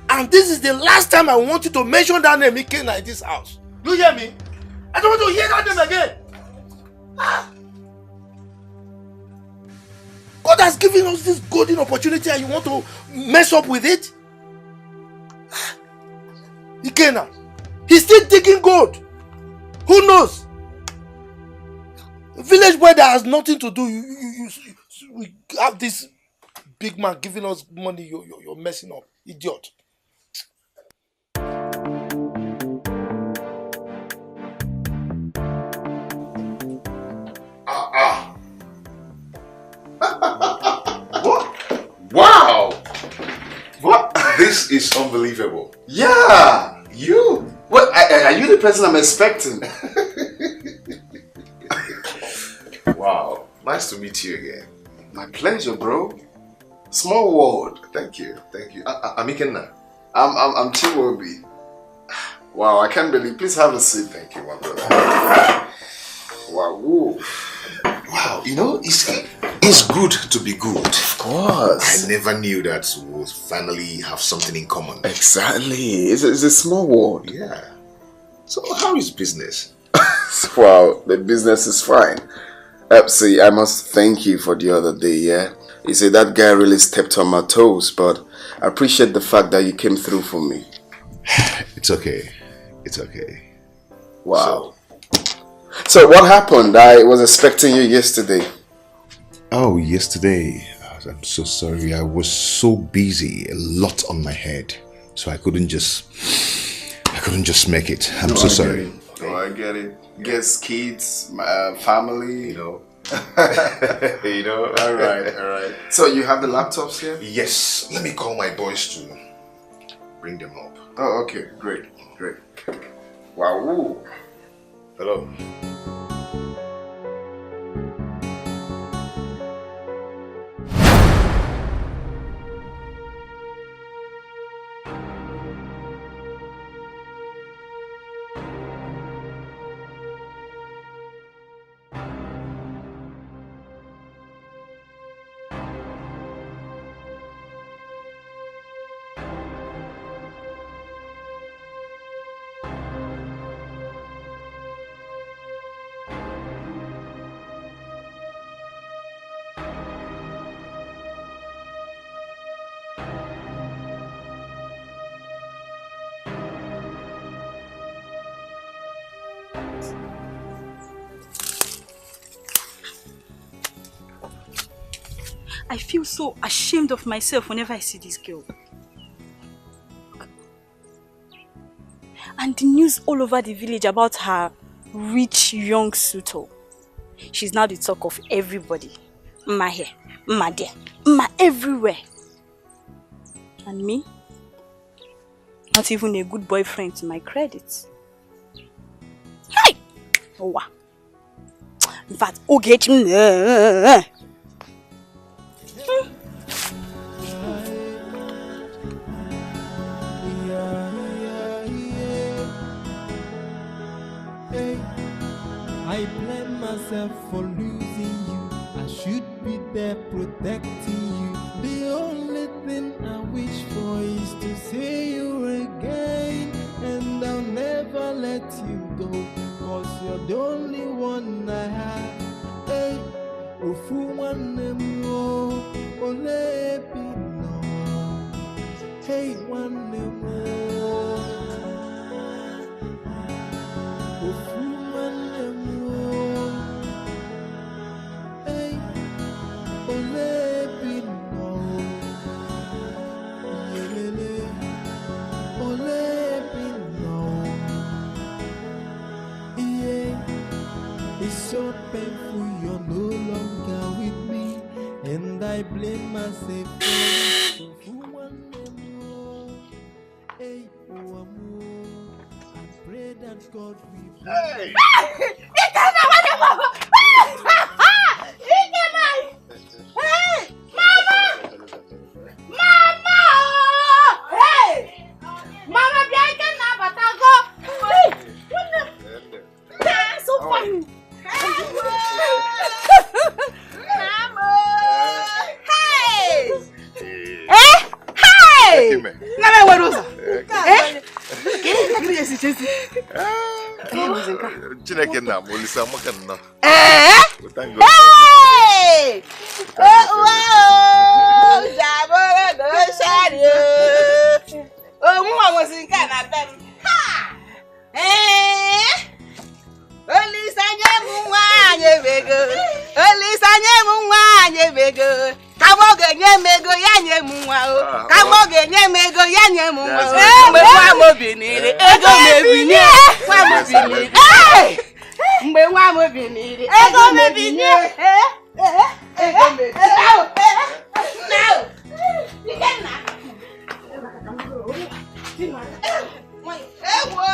And this is the last time I want you to mention that name, Ikenna, in this house. You hear me? I don't want to hear that name again. God has given us this golden opportunity and you want to mess up with it? Ikenna, he's still digging gold. Who knows? A village boy that has nothing to do, we have this big man giving us money, you're messing up. Idiot. What? Wow! What? This is unbelievable. Yeah! You! What? Are you the person I'm expecting? Wow. Nice to meet you again. My pleasure, bro. Small world. Thank you. Thank you. I'm Ikenna. I'm Chimaobi. Wow, I can't believe. Please have a seat. Thank you, my brother. Wow. Woo. Wow, you know, it's good to be good. Of course. I never knew that we'll finally have something in common. Exactly. It's a small world. Yeah. So how is business? Wow, the business is fine. See, I must thank you for the other day, yeah? You see, that guy really stepped on my toes, but I appreciate the fact that you came through for me. It's okay. It's okay. Wow. So what happened? I was expecting you yesterday. Oh, yesterday. I'm so sorry. I was so busy, a lot on my head. So I couldn't just make it. I'm so sorry. Oh, I get it. Guess kids, my family, you know. You know. All right. So you have the laptops here? Yes. Let me call my boys to bring them up. Oh, okay. Great. Wow. Ooh. Hello. I feel so ashamed of myself whenever I see this girl. And the news all over the village about her rich young suitor. She's now the talk of everybody. Mma here, Mma there, Mma everywhere. And me? Not even a good boyfriend to my credit. Hey! Oh, wow. In fact, myself for losing you. I should be there protecting you. The only thing I wish for is to see you again. And I'll never let you go, 'cause you're the only one I have. Hey, ofu one more, ole pino. Hey, one more. Ofu one more. Hey, ole pino. Yelele, ole pino. Yeah, it's so painful you're no longer with me, and I blame myself for it. Hey, oh, I pray that God will. Hey! Hey! Mama! Mama! Hey! Mama, biarkan nak batago. So funny. Mama! Hey! Eh? Hey! Ngame waruza. Eh? Kini yesi chesi. Chineke na molisa maka na. Eh? Hey! Oh, Jabora do shario. Oh, mu amosinka na bem. Ha! Eh? Olisanye mu nwanye bego. Olisanye mu nwanye bego. Kamoge nye mego ya nye mu nwa o. Kamoge nye mego ya nye mu nwa o. Mgbe nwa mo binire, ego me binye. Nwa mo binire. Mgbe nwa mo binire, ego me binye. Ego me binye. Now. Ikenna. Ewo.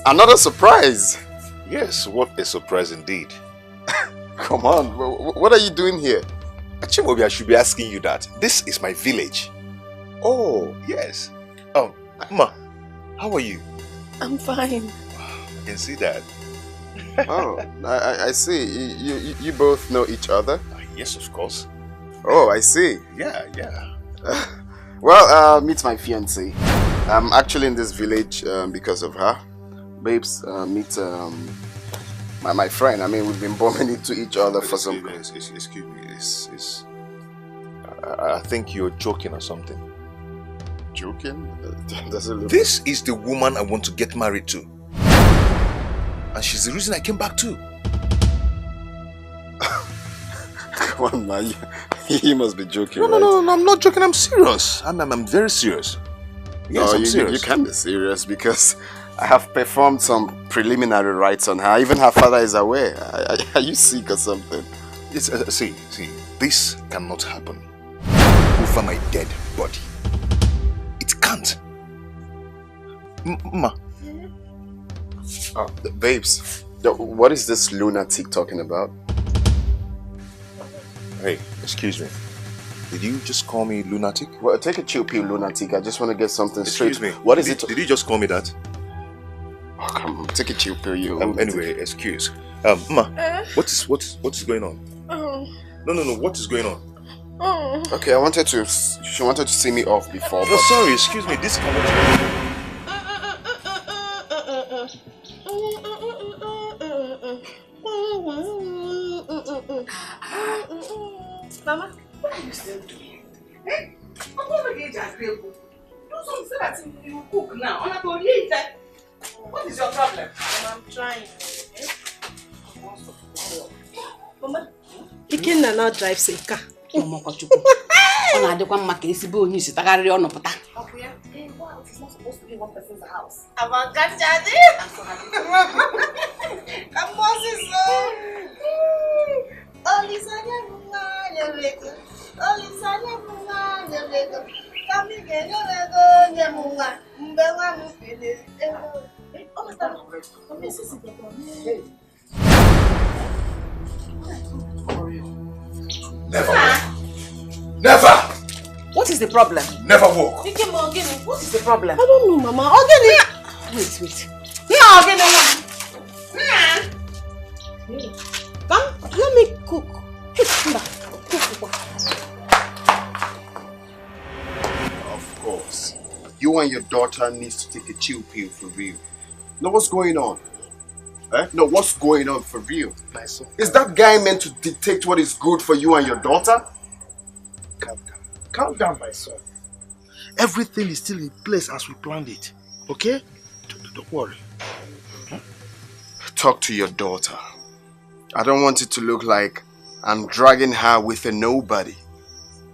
Another surprise. Yes, what a surprise indeed. Come on, what are you doing here? Chimobi, I should be asking you that. This is my village. Oh, yes. Oh, Ma, how are you? I'm fine. I can see that. Oh, I see. You both know each other? Yes, of course. Oh, I see. Yeah. Well, meet my fiancée. I'm actually in this village because of her. Babes, meet my friend. I mean, we've been bumping into each other for some... Excuse me. I think you're joking or something. Joking? Does it look... This is the woman I want to get married to. And she's the reason I came back too. Come on, man. You must be joking, No, I'm not joking. I'm serious. I'm very serious. Yes, I'm serious. You can't be serious because I have performed some preliminary rites on her. Even her father is aware. Are you sick or something? It's, see, this cannot happen over my dead body. It can't. Ma. Babes, what is this lunatic talking about? Hey, excuse me. Did you just call me lunatic? Well, take a chill pill, lunatic. I just want to get something straight. Excuse me. What is it? Did you just call me that? Oh, come on. Take a chill pill, you. Anyway, excuse. Ma, what is going on? No. What is going on? Okay, she wanted to see me off before. No, sorry. Excuse me. This cannot. Mama, what are you still doing? Eh? I'm going to get you. Do something so that you cook now. I'm not going to eat that. What is your problem? I'm trying. Mama, Ikenna now drives a car. Mama, what you do? I'm not going to make it. You sit there. You're not putting. Hey, wow, it's not supposed to be one person's house. I'm a cat daddy. I'm so happy. Come on, sister. Oh, Lisa, Never. Never! What is the problem? Never walk. What is the problem? I don't know, Mama. Ogene! Wait. No, Ogene, come, let me cook. Of course. You and your daughter needs to take a chill pill for real. Now what's going on? No, what's going on for real? My son. Is that guy meant to dictate what is good for you and your daughter? Calm down. Calm down, my son. Everything is still in place as we planned it. Okay? Don't worry. Talk to your daughter. I don't want it to look like I'm dragging her with a nobody.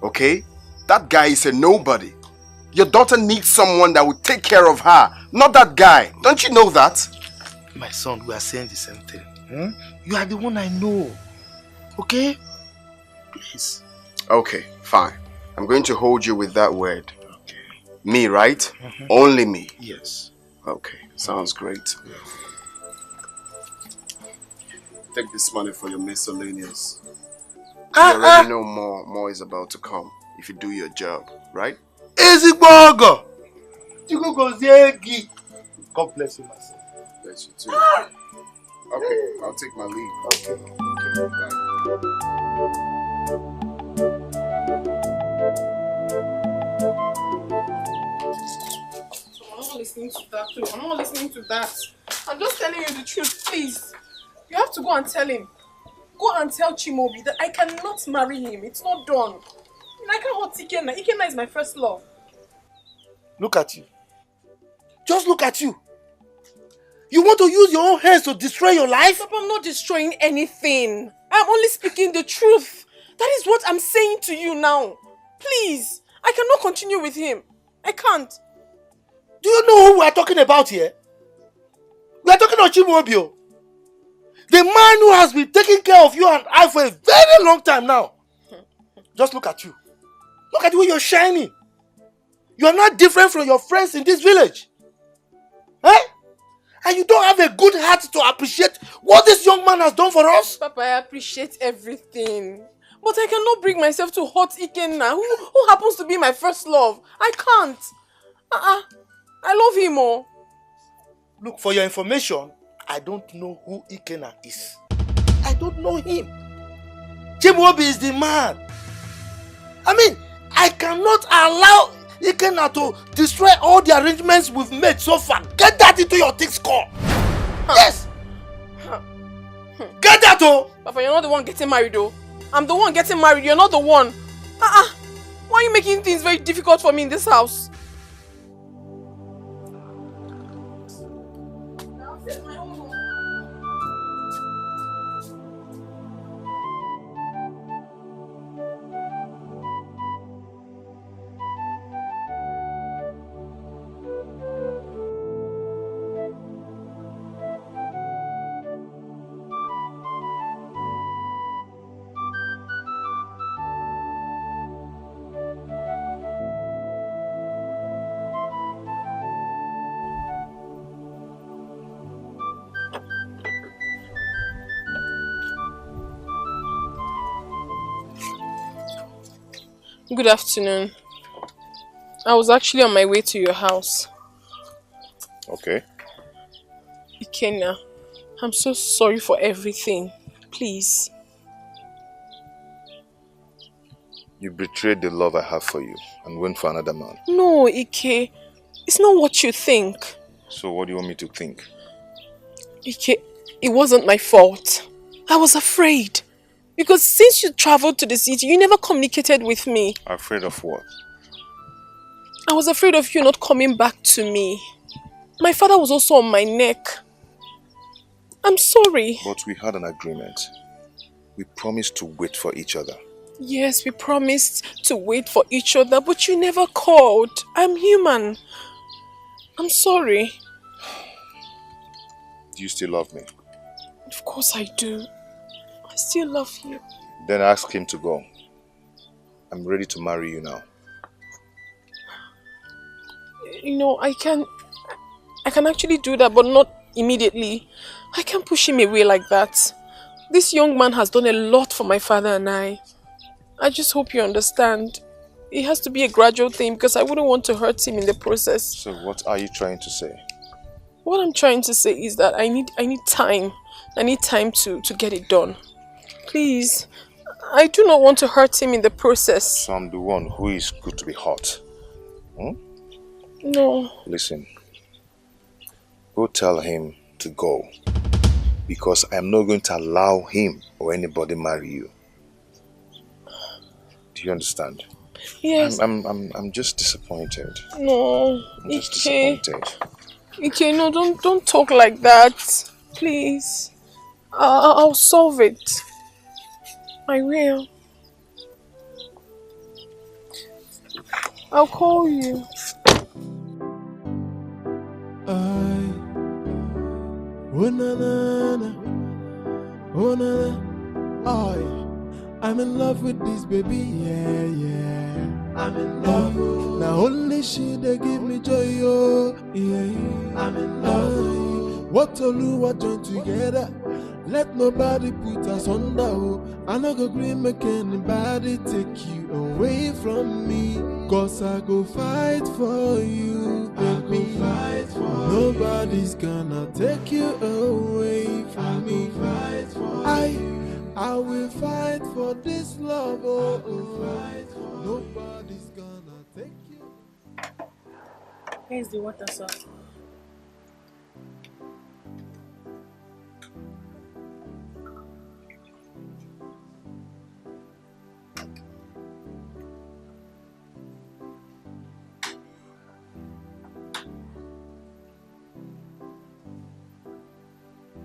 Okay? That guy is a nobody. Your daughter needs someone that will take care of her, not that guy. Don't you know that? My son, we are saying the same thing. You are the one I know. Okay? Please. Okay, fine. I'm going to hold you with that word. Okay. Me, right? Only me? Yes. Okay, sounds great. Take this money for your miscellaneous. You already know more is about to come if you do your job, right? God bless you, my son. Bless you too. Okay, I'll take my leave. Okay. Bye. I'm not listening to that too. I'm not listening to that. I'm just telling you the truth, please. You have to go and tell him. Go and tell Chimobi that I cannot marry him. It's not done. And I can't hold Ikenna. Ikenna is my first love. Look at you. Just look at you. You want to use your own hands to destroy your life? Papa, I'm not destroying anything. I'm only speaking the truth. That is what I'm saying to you now. Please, I cannot continue with him. I can't. Do you know who we are talking about here? We are talking about Chimobio. The man who has been taking care of you and I for a very long time now. Just look at you. Look at the way you're shining. You are not different from your friends in this village. Eh? And you don't have a good heart to appreciate what this young man has done for us? Papa, I appreciate everything. But I cannot bring myself to hurt Ikenna, who happens to be my first love. I can't. I love him more. Look, for your information, I don't know who Ikenna is. I don't know him. Chimobi is the man. I mean, I cannot allow Ikenna to destroy all the arrangements we've made so far. Get that into your thick skull. Yes. Get that, oh. Papa, you're not the one getting married, though. I'm the one getting married. You're not the one. Why are you making things very difficult for me in this house? Good afternoon. I was actually on my way to your house. Okay. Ikenna, I'm so sorry for everything. Please. You betrayed the love I have for you and went for another man. No, Ike. It's not what you think. So what do you want me to think? Ike, it wasn't my fault. I was afraid. Because since you traveled to the city, you never communicated with me. Afraid of what? I was afraid of you not coming back to me. My father was also on my neck. I'm sorry. But we had an agreement. We promised to wait for each other. Yes, we promised to wait for each other, but you never called. I'm human. I'm sorry. Do you still love me? Of course I do. I still love you. Then ask him to go. I'm ready to marry you now. You know, I can actually do that, but not immediately. I can't push him away like that. This young man has done a lot for my father and I. I just hope you understand. It has to be a gradual thing because I wouldn't want to hurt him in the process. So what are you trying to say? What I'm trying to say is that I need time. I need time to get it done. Please. I do not want to hurt him in the process. So I'm the one who is good to be hurt. No. Listen. Go tell him to go. Because I'm not going to allow him or anybody marry you. Do you understand? Yes. I'm just disappointed. No. I'm just disappointed. Ike, no, don't talk like that. Please. I'll solve it. I will. I'll call you. Oh na na na, oh na na, oh yeah. I'm in love with this baby, yeah, yeah. I'm in love. Now only she they give me joy, oh yeah. I'm in love. What to do, what join together? Let nobody put us under, oh. I no go green make anybody take you away from me. Cause I go fight for you, baby. Nobody's gonna take you away from me. I will fight for this love, oh, oh. Nobody's gonna take you. Here's the water, sir.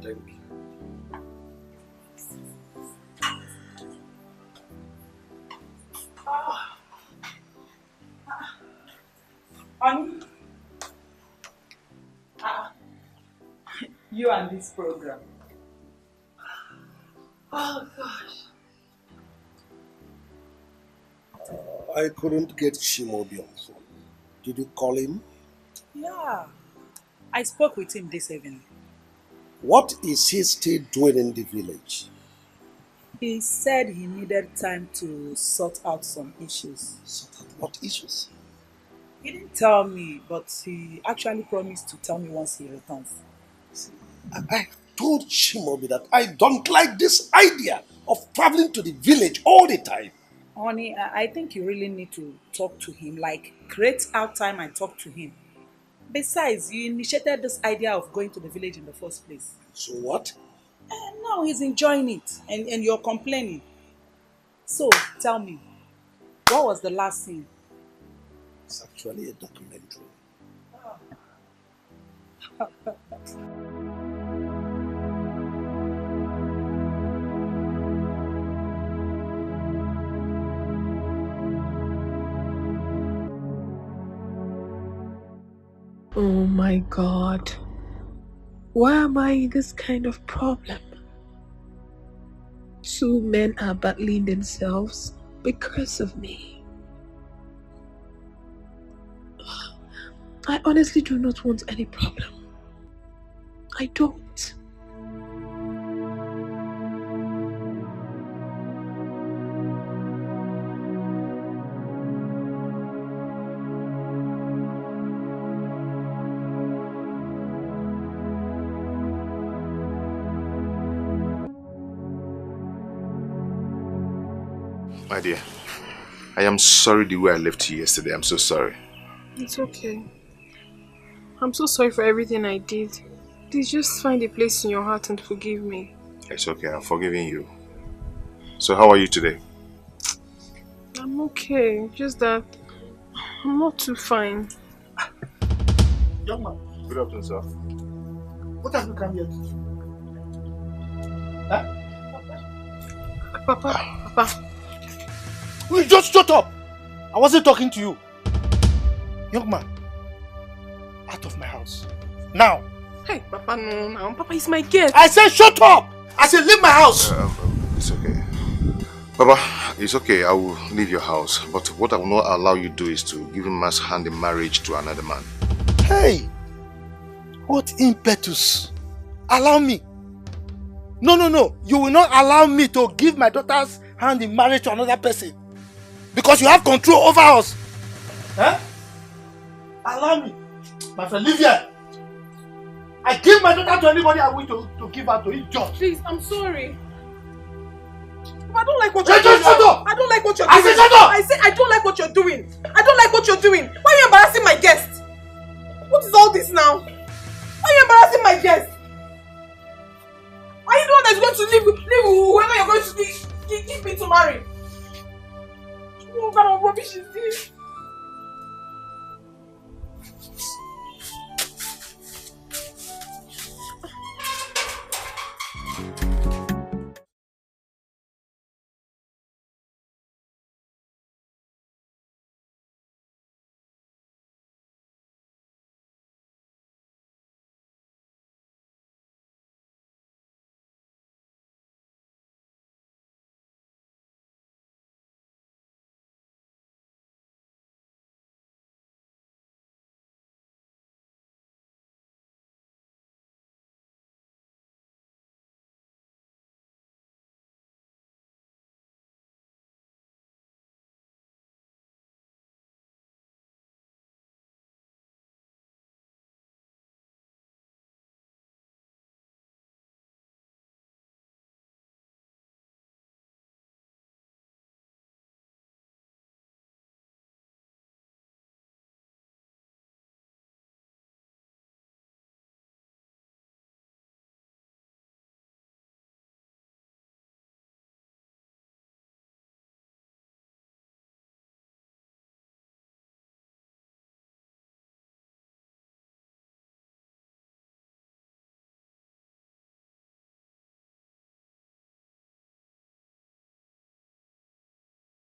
Thank you. Honey, you and this program. Oh gosh. I couldn't get Shimobi on the phone. Did you call him? Yeah, I spoke with him this evening. What is he still doing in the village? He said he needed time to sort out some issues. Sort out what issues? He didn't tell me, but he actually promised to tell me once he returns. I told Shimobi that I don't like this idea of traveling to the village all the time. Honey, I think you really need to talk to him, like create out time and talk to him. Besides, you initiated this idea of going to the village in the first place. So what? Now he's enjoying it and you're complaining. So, tell me, what was the last scene? It's actually a documentary. Oh my God. Why am I in this kind of problem? Two men are battling themselves because of me. I honestly do not want any problem. I don't. My dear, I am sorry the way I left you yesterday. I'm so sorry. It's okay. I'm so sorry for everything I did. Please just find a place in your heart and forgive me. It's okay, I'm forgiving you. So how are you today? I'm okay, just that I'm not too fine. Young man. Good afternoon, sir. What have you come here to do? Huh? Papa. Will you just shut up? I wasn't talking to you. Young man, out of my house. Now. Hey, Papa, no. Papa is my guest. I said shut up! I said leave my house! It's okay. Baba, it's okay. I will leave your house. But what I will not allow you to do is to give him man's hand in marriage to another man. Hey! What impetus? Allow me. No. You will not allow me to give my daughter's hand in marriage to another person. Because you have control over us. Huh? Allow me. My friend, leave here. I give my daughter to anybody I wish to give her to. Just. Please, I'm sorry. I don't like what you're doing. I don't like what you're doing. I said shut up! I said I don't like what you're doing. I don't like what you're doing. Why are you embarrassing my guest? What is all this now? Why are you embarrassing my guest? Are you the one that's going to leave whoever you're going to give me to marry? What kind of rubbish is this?